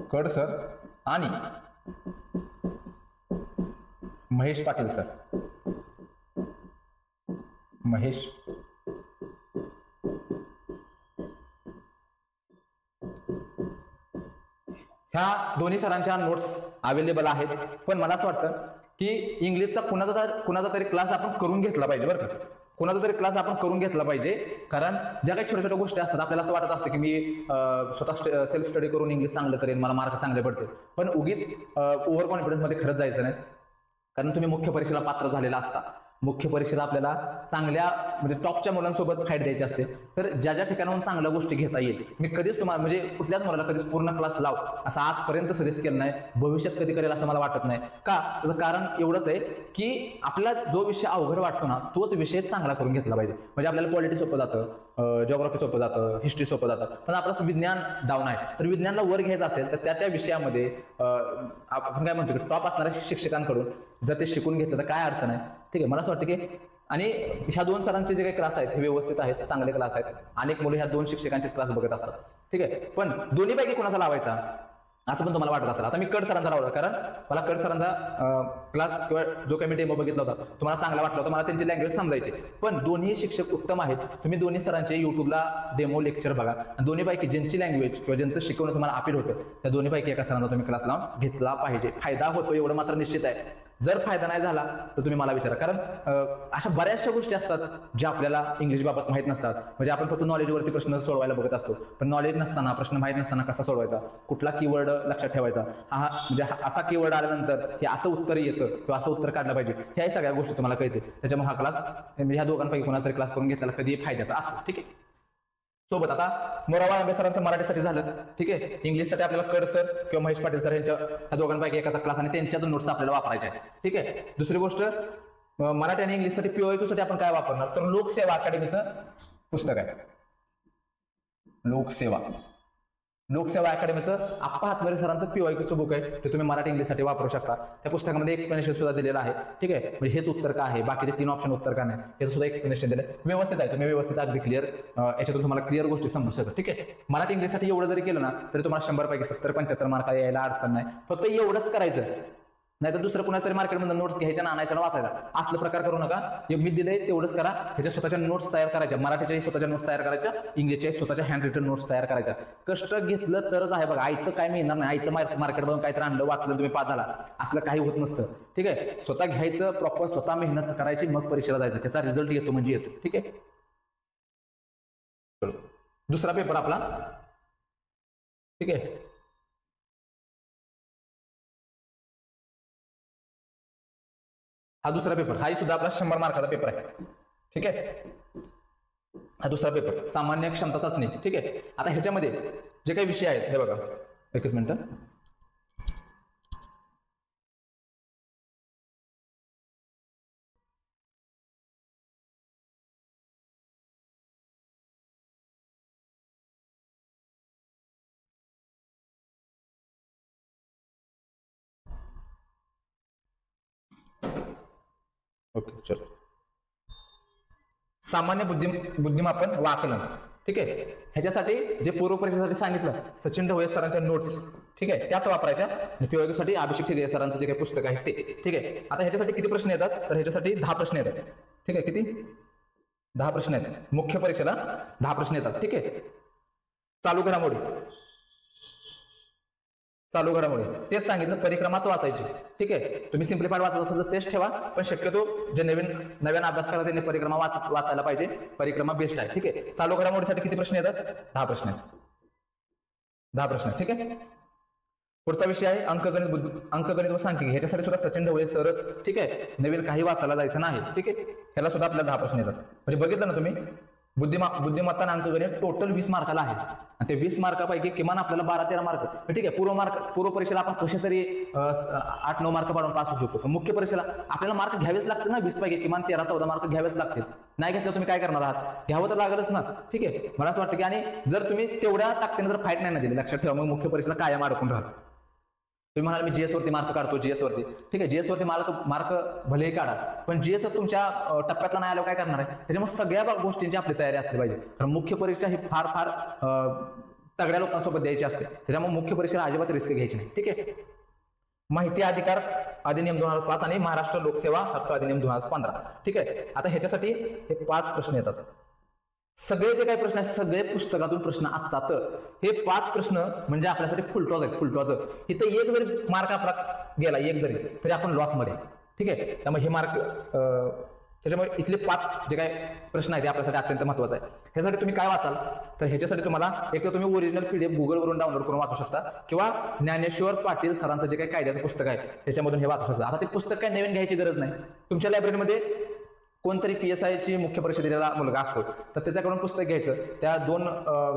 कड सर आणि महेश पाटील सर, महेश ह्या दोन्ही सरांच्या नोट्स अवेलेबल आहेत. पण मला असं वाटतं की इंग्लिशचा कुणाचा तरी क्लास आपण करून घेतला पाहिजे बरं का. कुणाचा तरी क्लास आपण करून घेतला पाहिजे, कारण ज्या काही छोट्या छोट्या गोष्टी असतात आपल्याला असं वाटत असतं की मी स्वतः सेल्फ स्टडी करून इंग्लिश चांगलं करेन, मला मार्क चांगले पडते. पण उगीच ओव्हर कॉन्फिडन्समध्ये खरंच जायचं नाही, कारण तुम्ही मुख्य परीक्षेला पात्र झालेला असता. मुख्य परीक्षेला आपल्याला चांगल्या म्हणजे टॉपच्या मुलांसोबत फाईट द्यायची असते. तर ज्या ज्या ठिकाणाहून चांगल्या गोष्टी घेता येईल, मी कधीच तुम्हाला म्हणजे कुठल्याच मुलाला कधीच पूर्ण क्लास लाव असं आजपर्यंत सजेस्ट केलं नाही, भविष्यात कधी करेल असं मला वाटत नाही. का? त्याचं कारण एवढंच आहे की आपल्याला जो विषय अवघड वाटतो ना तोच विषय चांगला करून घेतला पाहिजे. म्हणजे आपल्याला पॉलिटी सोपं जातं, जिओग्राफी सोपं जातं, हिस्ट्री सोपं जातं, पण आपलं विज्ञान डाऊन आहे. तर विज्ञानला वर घ्यायचं असेल तर त्या विषयामध्ये आपण काय म्हणतो की टॉप असणाऱ्या शिक्षकांकडून जर ते शिकून घेतलं तर काय अडचण आहे. ठीक आहे, मला असं वाटतं की आणि ह्या दोन सरांचे जे काही क्लास आहेत हे व्यवस्थित आहेत, चांगले क्लास आहेत. अनेक मुलं ह्या दोन शिक्षकांचेच क्लास बघत असतात. ठीक आहे, पण दोन्हीपैकी कोणाचा लावायचा असं पण तुम्हाला वाटत असेल. आता मी कड सरांचा लावला, कारण मला कड सरांचा क्लास किंवा जो काही मी डेमो बघितला होता तुम्हाला चांगला वाटला होता, मला त्यांची लँग्वेज समजायची. पण दोन्ही शिक्षक उत्तम आहेत. तुम्ही दोन्ही सरांचे युट्यूबला डेमो लेक्चर बघा, आणि दोन्हीपैकी ज्यांची लँग्वेज किंवा ज्यांचं शिकवणं तुम्हाला अपील होतं त्या दोन्हीपैकी एका सरांचा तुम्ही क्लास लावून घेतला पाहिजे. फायदा होतो एवढं मात्र निश्चित आहे. जर फायदा नाही झाला तर तुम्ही मला विचारा, कारण अशा बऱ्याचशा गोष्टी असतात ज्या आपल्याला इंग्लिश बाबत माहीत नसतात. म्हणजे आपण फक्त नॉलेजवरती प्रश्न सोडवायला बघत असतो, पण नॉलेज नसताना, प्रश्न माहीत नसताना कसा सोडवायचा, कुठला कीवर्ड लक्षात ठेवायचा, हा म्हणजे असा कीवर्ड आल्यानंतर हे असं उत्तर येतं किंवा असं उत्तर काढलं पाहिजे, ह्या सगळ्या गोष्टी तुम्हाला कळते. त्याच्यामुळे हा क्लास म्हणजे ह्या दोघांपैकी कोणाचा तरी क्लास करून घेतलेला कधी फायद्याचा असतो. ठीक आहे, सोबत आता मोरावा आंबे सरांचं मराठीसाठी झालं. ठीक आहे, इंग्लिशसाठी आपल्याला कड सर किंवा महेश पाटील सर यांच्या ह्या दोघांपैकी एकाचा क्लास आणि त्यांच्याच नोट्स आपल्याला वापरायच्या आहेत. ठीक आहे, दुसरी गोष्ट मराठी आणि इंग्लिशसाठी POQ साठी आपण काय वापरणार, तर लोकसेवा अकॅडमीचं पुस्तक आहे. लोकसेवा अकॅडमीचं आप्पा हातवरे सरांचं POQ बुक आहे, ते तुम्ही मराठी इंग्लिशसाठी वापरू शकता. त्या पुस्तकामध्ये एक्सप्लेनेशन सुद्धा दिलेलं आहे. ठीक आहे, म्हणजे हेच उत्तर का आहे, बाकीचे 3 ऑप्शन उत्तर का नाही, हे सुद्धा एक्सप्लेनेशन दिलं व्यवस्थित आहे. तुम्ही व्यवस्थित अगदी क्लिअर याच्यातून तुम्हाला क्लिअर गोष्टी समजू शकतात. ठीक आहे, मराठी इंग्लिशसाठी एवढं जरी केलं ना तरी तुम्हाला 100 पैकी 70-75 मार्क यायला अडचण नाही. फक्त एवढंच करायचं, नाही तर दुसरं कुणा तरी मार्केटमध्ये नोट्स घ्यायच्या, आणायच्या, वाचायला असलं प्रकार करू नका. मी दिलंय तेवढंच करा. ह्याच्या स्वतःच्या नोट्स तयार करायच्या, मराठीच्याही स्वतःच्या नोट्स तयार करायच्या, इंग्लिशच्याही स्वतःच्या हँड रिटन नोट्स तयार करायच्या. कष्ट घेतलं तरच आहे बघा. आयतं काय मिळणार नाही. आयतं मार्केटमधून काहीतरी आणलं, वाचलं, तुम्ही पास झाला असलं काही होत नसतं. ठीक आहे, स्वतः घ्यायचं, प्रॉपर स्वतः मेहनत करायची, मग परीक्षेला जायचं, त्याचा रिझल्ट येतो म्हणजे येतो. ठीक आहे, दुसरा पेपर आपला. ठीक आहे, हा दुसरा पेपर, हाही सुद्धा आपला 100 मार्काचा पेपर आहे. ठीक आहे, हा दुसरा पेपर सामान्य क्षमता चाचणी. ठीक आहे, आता ह्याच्यामध्ये जे काही विषय आहेत हे बघा, एकच मिनिट. ओके, चलो. सामान्य बुद्धिमापन व आकलन. ठीक आहे, ह्याच्यासाठी जे पूर्व परीक्षेसाठी सांगितलं सचिन ढवळे सरांच्या नोट्स, ठीक आहे, त्याच वापरायच्या. POQ साठी अभिषेक ठिगे सरांचं जे काही पुस्तक आहे ते. ठीक आहे, आता ह्याच्यासाठी किती प्रश्न येतात, तर ह्याच्यासाठी 10 प्रश्न येतात. ठीक आहे, किती? 10 प्रश्न आहेत. मुख्य परीक्षेला 10 प्रश्न येतात. ठीक आहे, चालू घडामोडी तेच सांगितलं, परिक्रमाच वाचायची. ठीक आहे, तुम्ही सिम्प्लिफाईड वाचत असाल तर तेच ठेवा, पण शक्यतो जे नवीन अभ्यास करा त्यांनी परिक्रमा वाचायला पाहिजे. परिक्रमा बेस्ट आहे. ठीक आहे, चालू घडामोडीसाठी किती प्रश्न येतात? 10 प्रश्न आहेत. 10 प्रश्न. ठीक आहे, पुढचा विषय आहे अंकगणित व सांख्यिकी. ह्याच्यासाठी सुद्धा सचिन ढवळे सरच. ठीक आहे, नवीन काही वाचायला जायचं नाही. ठीक आहे, ह्याला सुद्धा आपल्याला 10 प्रश्न येतात. म्हणजे बघितलं ना तुम्ही, बुद्धिमत्ता अंकगणित टोटल 20 मार्काला आहे आणि ते 20 मार्कापैकी किमान आपल्याला 12-13 मार्क, ठीक आहे, पूर्व परीक्षेला आपण कसे तरी 8-9 मार्क पाडून पास होऊ शकतो, पण मुख्य परीक्षेला आपल्याला मार्क घ्यावेच लागतील ना, 20 पैकी किमान 13-14 मार्क घ्यावेच लागतील. नाही घेतलं तुम्ही काय करणार आहात, घ्यावं तर लागलच ना. ठीक आहे, मला असं वाटतं की आणि जर तुम्ही तेवढ्या ताकदीने जर फाईट नाही ना दिली, लक्षात ठेवा, मग मुख्य परीक्षेला कायम अडकून राहतो. तुम्ही म्हणाल मी जीएस वरती मार्क काढतो, जीएस वरती, ठीक आहे, जीएस वरती मार्क भलेही काढा, पण जीएस तुमच्या टप्प्यातला नाही आल्यावर काय करणार आहे, त्याच्यामुळे सगळ्या गोष्टींची आपली तयारी असली पाहिजे. कारण मुख्य परीक्षा ही फार फार तगड्या लोकांसोबत द्यायची असते, त्याच्यामुळे मुख्य परीक्षेला अजिबात रिस्क घ्यायची नाही. ठीक आहे, माहिती अधिकार अधिनियम 2005 आणि महाराष्ट्र लोकसेवा हक्क अधिनियम 2015. ठीक आहे, आता ह्याच्यासाठी हे 5 प्रश्न येतात. सगळे जे काही प्रश्न आहेत सगळे पुस्तकातून प्रश्न असतात. हे 5 प्रश्न म्हणजे आपल्यासाठी फुलटॉज आहेत, फुलटॉज. इथं एक जरी मार्क आपला गेला, एक जरी, तरी आपण लॉस मध्ये. ठीक आहे, त्यामुळे हे मार्क त्याच्यामुळे इथले 5 जे काही प्रश्न आहेत ते आपल्यासाठी अत्यंत महत्त्वाचं आहे. ह्यासाठी तुम्ही काय वाचाल, तर ह्याच्यासाठी तुम्हाला एक तर तुम्ही ओरिजिनल PDF गुगलवरून डाउनलोड करून वाचू शकता, किंवा ज्ञानेश्वर पाटील सरांचं जे काही कायद्याचं पुस्तक आहे त्याच्यामधून हे वाचू शकता. आता ते पुस्तक काही नवीन घ्यायची गरज नाही. तुमच्या लायब्ररीमध्ये कोणतरी PSI ची मुख्य परीक्षा दिलेला मुलगा असतो, तर त्याच्याकडून पुस्तक घ्यायचं, त्या 2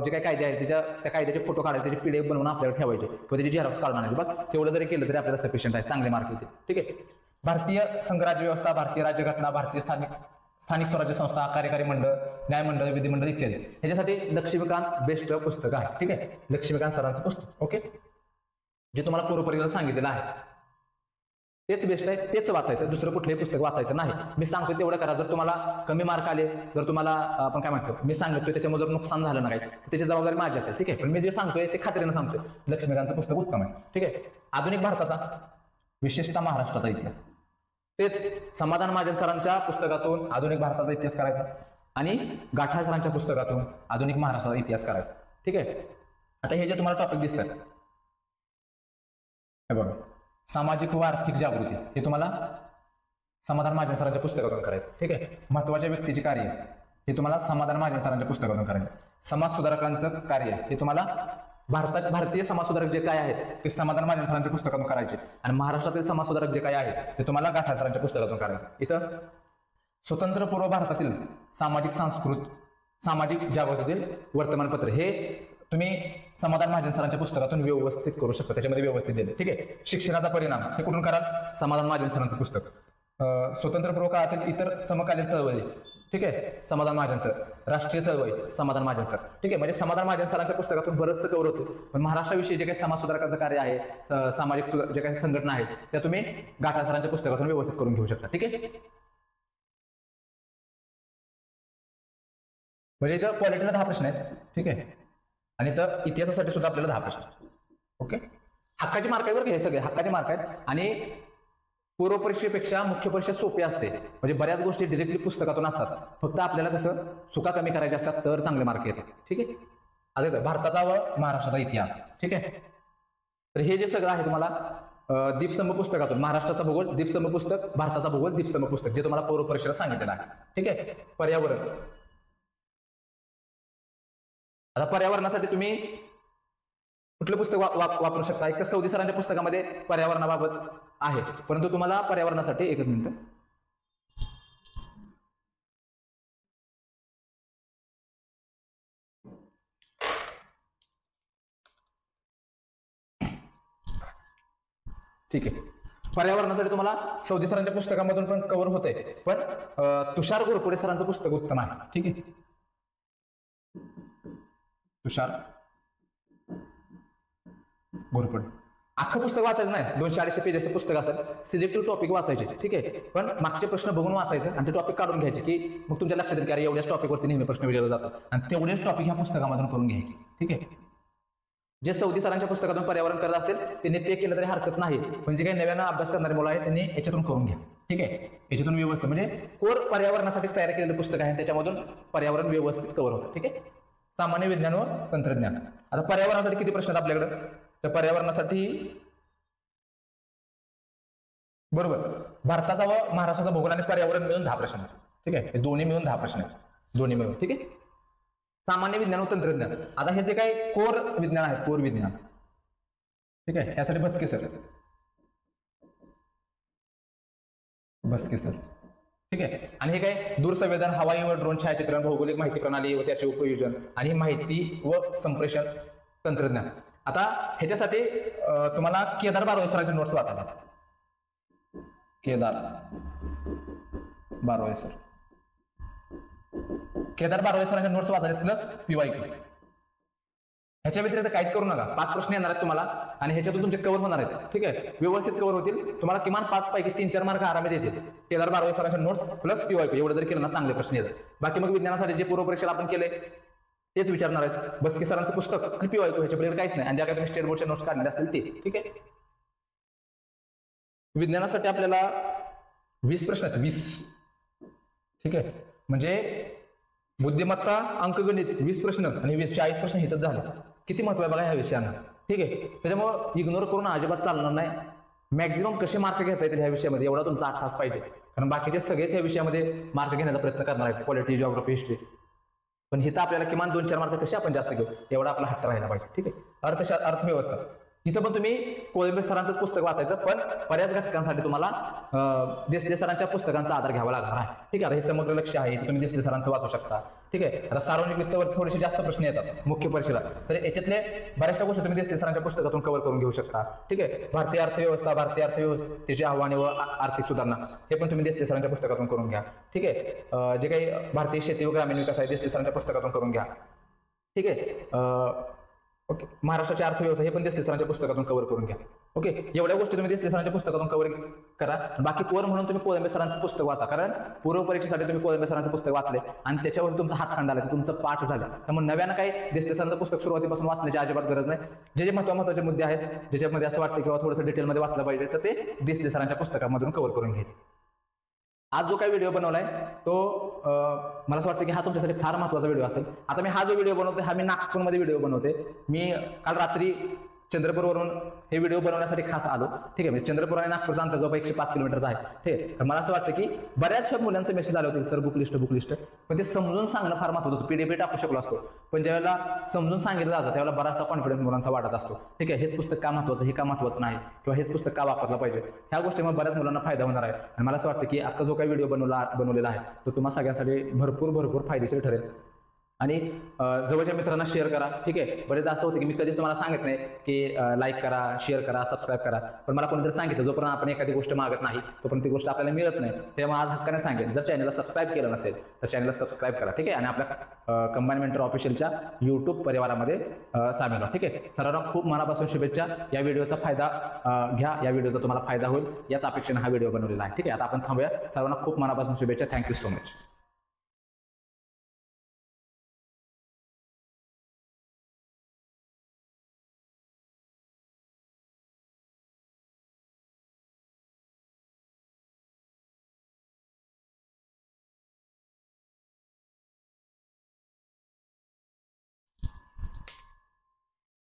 जे काही कायदे आहेत त्या कायद्याचे फोटो काढायचे, त्याची PDF बनवून आपल्याला ठेवायचे किंवा त्याची झेरॉक्स काढून आणायची. बस तेवढं जरी केलं तरी आपल्याला सफिशियंट आहे, चांगले मार्क येते. ठीक आहे, भारतीय संघराज्य व्यवस्था, भारतीय राज्यघटना, भारतीय स्थानिक स्वराज्य संस्था, कार्यकारी मंडळ, न्यायमंडळ, विधिमंडळ इत्यादी, ह्याच्यासाठी लक्ष्मीकांत बेस्ट पुस्तक आहे. ठीक आहे, लक्ष्मीकांत सरांचं पुस्तक. ओके, जे तुम्हाला पूर्वपरीक्षेला सांगितलेलं आहे तेच बेस्ट आहे, तेच वाचायचं, दुसरं कुठलंही पुस्तक वाचायचं नाही. मी सांगतो तेवढं करा. जर तुम्हाला कमी मार्क आले, जर तुम्हाला आपण काय म्हणतो, मी सांगतोय त्याच्यामुळे जर नुकसान झालं ना काही, तर त्याची जबाबदारी माझी असेल. ठीक आहे, पण मी जे सांगतोय ते खात्रीनं सांगतोय, लक्ष्मीकांतचं पुस्तक उत्तम आहे. ठीक आहे, आधुनिक भारताचा, विशेषतः महाराष्ट्राचा इतिहास, तेच समाधान महाजन सरांच्या पुस्तकातून आधुनिक भारताचा इतिहास करायचा आणि गाठा सरांच्या पुस्तकातून आधुनिक महाराष्ट्राचा इतिहास करायचा. ठीक आहे, आता हे जे तुम्हाला टॉपिक दिसतात हे बघा, सामाजिक व आर्थिक जागृती, हे तुम्हाला समाधान महाजन सरांच्या पुस्तकातून करायचं. ठीक आहे, महत्वाच्या व्यक्तीचे कार्य, हे तुम्हाला समाधान महाजन सरांच्या पुस्तकातून करायचं. समाज सुधारकांचं कार्य, हे तुम्हाला भारतीय समाज सुधारक जे काय आहेत ते समाधान महाजन सरांच्या पुस्तकातून करायचे, आणि महाराष्ट्रातील समाज सुधारक जे काय आहेत ते तुम्हाला गाठा सरांच्या पुस्तकातून करायचं. इथं स्वतंत्रपूर्व भारतातील सामाजिक जागृतीतील वर्तमानपत्र, हे तुम्ही समाधान महाजन सरांच्या पुस्तकातून व्यवस्थित करू शकता, त्याच्यामध्ये व्यवस्थित दिले. ठीक आहे, शिक्षणाचा परिणाम, हे कुठून कराल, समाधान महाजन सरांचं पुस्तक. स्वतंत्रपूर्व काळातील इतर समकालीन चळवळी, ठीक आहे, समाधान महाजन सर. राष्ट्रीय चळवळी, समाधान महाजन सर. ठीक आहे, म्हणजे समाधान महाजन सरांच्या पुस्तकातून बरंचसं कव्हर होतं, पण महाराष्ट्राविषयी जे काही समाज सुधारकांचं कार्य आहे, सामाजिक जे काही संघटना आहेत, त्या तुम्ही गाठा सरांच्या पुस्तकातून व्यवस्थित करून घेऊ शकता. ठीक आहे, म्हणजे इथं पॉलिटीला 10 प्रश्न आहेत. ठीक आहे, आणि इथं इतिहासासाठी सुद्धा आपल्याला 10 प्रश्न. ओके, हक्काचे मार्क आहे बरं, हे सगळे हक्काचे मार्क आहेत. आणि पूर्व परीक्षेपेक्षा मुख्य परीक्षा सोपी असते, म्हणजे बऱ्याच गोष्टी डिरेक्टली पुस्तकातून असतात, फक्त आपल्याला कसं चुका कमी करायच्या असतात तर चांगले मार्क येतात. ठीक आहे, आता येतं भारताचा व महाराष्ट्राचा इतिहास. ठीक आहे, तर हे जे सगळं आहे तुम्हाला दीपस्तंभ पुस्तकातून, महाराष्ट्राचा भूगोल दीपस्तंभ पुस्तक, भारताचा भूगोल दीपस्तंभ पुस्तक, जे तुम्हाला पूर्व परीक्षेला सांगितलेलं आहे. ठीक आहे, पर्यावरण, आता पर्यावरणासाठी तुम्ही कुठलं पुस्तक वापरू शकता. एक तर सौदी सरांच्या पुस्तकामध्ये पर्यावरणाबाबत आहे, परंतु तुम्हाला पर्यावरणासाठी, एकच मिनिट, ठीक आहे, पर्यावरणासाठी तुम्हाला सौदी सरांच्या पुस्तकामधून पण कव्हर होतंय, पण तुषार घोरपडे सरांचं पुस्तक उत्तम आहे. ठीक आहे, तुषार घोरपडे. अख्खं पुस्तक वाचायचं नाही, 200-250 पेजेसचं पुस्तक असेल, सिलेक्टिव्ह टॉपिक वाचायचे. ठीक आहे, पण मागचे प्रश्न बघून वाचायचं आणि ते टॉपिक काढून घ्यायचे, की मग तुमच्या लक्षात येईल की अरे एवढ्याच टॉपिकवरती नेहमी प्रश्न विचारले जातात, आणि तेवढेच टॉपिक ह्या पुस्तकामधून करून घ्यायचे. ठीक आहे, जे सौदी सरांच्या पुस्तकातून पर्यावरण करत असेल त्यांनी ते केलं तरी हरकत नाही, पण जे काही नव्यानं अभ्यास करणारे मुलं आहेत त्यांनी याच्यातून करून घ्या. ठीक आहे, याच्यातून व्यवस्थित, म्हणजे कोर पर्यावरणासाठी तयार केलेलं पुस्तक आहे, त्याच्यामधून पर्यावरण व्यवस्थित कव्हर होतं. ठीक आहे, सामान्य विज्ञान व तंत्रज्ञान. आता पर्यावरणासाठी किती प्रश्न आहेत आपल्याकडे, तर पर्यावरणासाठी बरोबर भारताचा व महाराष्ट्राचा भूगोल आणि पर्यावरण मिळून 10 प्रश्न आहेत. ठीक आहे, हे दोन्ही मिळून 10 प्रश्न आहेत, दोन्ही मिळून. ठीक आहे, सामान्य विज्ञान व तंत्रज्ञान, आता हे जे काही कोर विज्ञान आहे, कोर विज्ञान. ठीक आहे, यासाठी बसके सर. ठीक आहे. आणि हे काय दूरसंवेदन, हवाई व ड्रोन छायाचित्रण, भौगोलिक माहिती प्रणाली व त्याचे उपयोजन आणि माहिती व संप्रेषण तंत्रज्ञान. आता ह्याच्यासाठी तुम्हाला केदार बारोळे सरांचे नोट्स वाचायला. केदार बारोळे सर, केदार बारोळे सरांचे नोट्स वाचायचे प्लस PYQ. ह्याच्या व्यतिरिक्त काहीच करू नका. 5 प्रश्न येणार आहेत तुम्हाला आणि ह्याच्यातून तुमचे कव्हर होणार आहेत. ठीक आहे, व्यवस्थित कव्हर होतील. तुम्हाला किमान 5 पैकी 3-4 मार्क आरामात येतील. केदार बारोळे सरांचे नोट्स प्लस PYQ एवढं जर केलं ना चांगले प्रश्न येतात. बाकी मग विज्ञानासाठी जे पूर्वपरीक्षेला आपण केले तेच विचारणार आहेत. बस्के सरांचं पुस्तक आणि PYQ ह्याच्या पलीकडे काहीच नाही. आणि ज्या काही तुम्ही स्टेट बोर्डच्या नोट्स काढलेले असतील ते. ठीक आहे. विज्ञानासाठी आपल्याला 20 प्रश्न आहेत. 20. ठीक आहे, म्हणजे बुद्धिमत्ता, अंकगणित 20 प्रश्न आणि 40 प्रश्न हितच झाले. किती महत्व आहे बघा ह्या विषयांना. ठीक आहे, त्याच्यामुळे इग्नोर करून अजिबात चालणार नाही. मॅक्झिमम कसे मार्क घेता येतील ह्या विषयामध्ये एवढा तुमचा 8 तास पाहिजे. कारण बाकीचे सगळेच ह्या विषयामध्ये मार्क घेण्याचा प्रयत्न करणार आहेत, पॉलिटी, जिओग्राफी, हिस्ट्री. पण हिथं आपल्याला किमान 2-4 मार्क कसे आपण जास्त घेऊ एवढा आपला हट्ट राहायला पाहिजे. ठीक आहे. अर्थव्यवस्था इथं पण तुम्ही कोळंबे सरांचं पुस्तक वाचायचं, पण बऱ्याच घटकांसाठी तुम्हाला देसले सरांच्या पुस्तकांचा आधार घ्यावा लागणार आहे. ठीक आहे, हे समग्र लक्ष आहे, तुम्ही देसले सरांचं वाचू शकता. ठीक आहे. आता सार्वजनिक वित्तावर थोडेसे जास्त प्रश्न येतात मुख्य परीक्षेला, तर याच्यातले बऱ्याचशा गोष्टी तुम्ही देसले सरांच्या पुस्तकातून कव्हर करून घेऊ शकता. ठीक आहे. भारतीय अर्थव्यवस्थेची आव्हाने व आर्थिक सुधारणा हे पण तुम्ही देसले सरांच्या पुस्तकातून करून घ्या. ठीक आहे. जे काही भारतीय शेती व ग्रामीण विकास आहे देसले सरांच्या पुस्तकातून करून घ्या. ठीक आहे. ओके, महाराष्ट्राची अर्थव्यवस्था हे पण देसले सरांच्या पुस्तकातून कव्हर करून घ्या. ओके, एवढ्या गोष्टी तुम्ही देसले सरांच्या पुस्तकातून कव्हर करा. बाकी कोर म्हणून तुम्ही कोळंबे सरांचं पुस्तक वाचा, कारण पूर्व परीक्षेसाठी तुम्ही कोळंबे सरांचं पुस्तक वाचले आणि त्याच्यावर तुमचा हात खंडाला, तुमचं पाठ झालं. त्यामुळे नव्यानं काही देसले सरांचं पुस्तक सुरुवातीपासून वाचण्याची अजिबात गरज नाही. जे महत्त्वाचे मुद्दे आहेत ज्याच्यामध्ये असं वाटतं किंवा थोडंसं डिटेलमध्ये वाचलं पाहिजे तर ते देसले सरांच्या पुस्तकामधून कव्हर करून घ्यायचं. आज जो काही व्हिडिओ बनवलाय तो मला असं वाटतं की हा तुमच्यासाठी फार महत्त्वाचा व्हिडिओ असेल. आता मी हा जो व्हिडिओ बनवतोय हा मी नागपूरमध्ये व्हिडिओ बनवते. मी काल रात्री चंद्रपूरवरून हे व्हिडिओ बनवण्यासाठी खास आलो. ठीक आहे, म्हणजे चंद्रपूर आणि नागपूरचा अंतर जवळ 105 किलोमीटरचा आहे. ठीक आहे, तर मला असं वाटतं की बऱ्याचशा मुलांचे मेसेज आले होते सर बुक लिस्ट, पण ते समजून सांगणं फार महत्त्वाचं होतं. PDF टाकू शकलो असतो, पण ज्यावेळेला समजून सांगितलं जातं त्यावेळेला बराचसा कॉन्फिडन्स मुलांचा वाढत असतो. ठीक आहे, हेच पुस्तक का महत्त्वाचं, हे का महत्त्वाचं नाही, किंवा हेच पुस्तक का वापरलं पाहिजे, ह्या गोष्टीमुळे बऱ्याच मुलांना फायदा होणार आहे. आणि मला असं वाटतं की आता जो काही व्हिडिओ बनवलेला आहे तो तुम्हा सगळ्यांसाठी भरपूर फायदेशीर ठरेल. आणि जवळच्या मित्रांना शेअर करा. ठीक आहे, बरेचदा असं होतं की मी कधीच तुम्हाला सांगत नाही की लाईक करा, शेअर करा, सबस्क्राईब करा, पण मला कोणीतरी सांगितलं जोपर्यंत आपण एखादी गोष्ट मागत नाही तोपर्यंत ती गोष्ट आपल्याला मिळत नाही. त्यामुळे आज हक्काने सांगेन, जर चॅनलला सबस्क्राईब केलं नसेल तर चॅनलला सबस्क्राईब करा. ठीक आहे, आणि आपल्या कंबाईन मेंटर ऑफिशियलच्या YouTube परिवारामध्ये सामील व्हा. ठीक आहे, सर्वांना खूप मनापासून शुभेच्छा. या व्हिडिओचा फायदा घ्या, या व्हिडिओचा तुम्हाला फायदा होईल याच अपेक्षेने हा व्हिडिओ बनवलेला आहे. ठीक आहे, आता आपण थांबूया. सर्वांना खूप मनापासून शुभेच्छा. Thank you so much.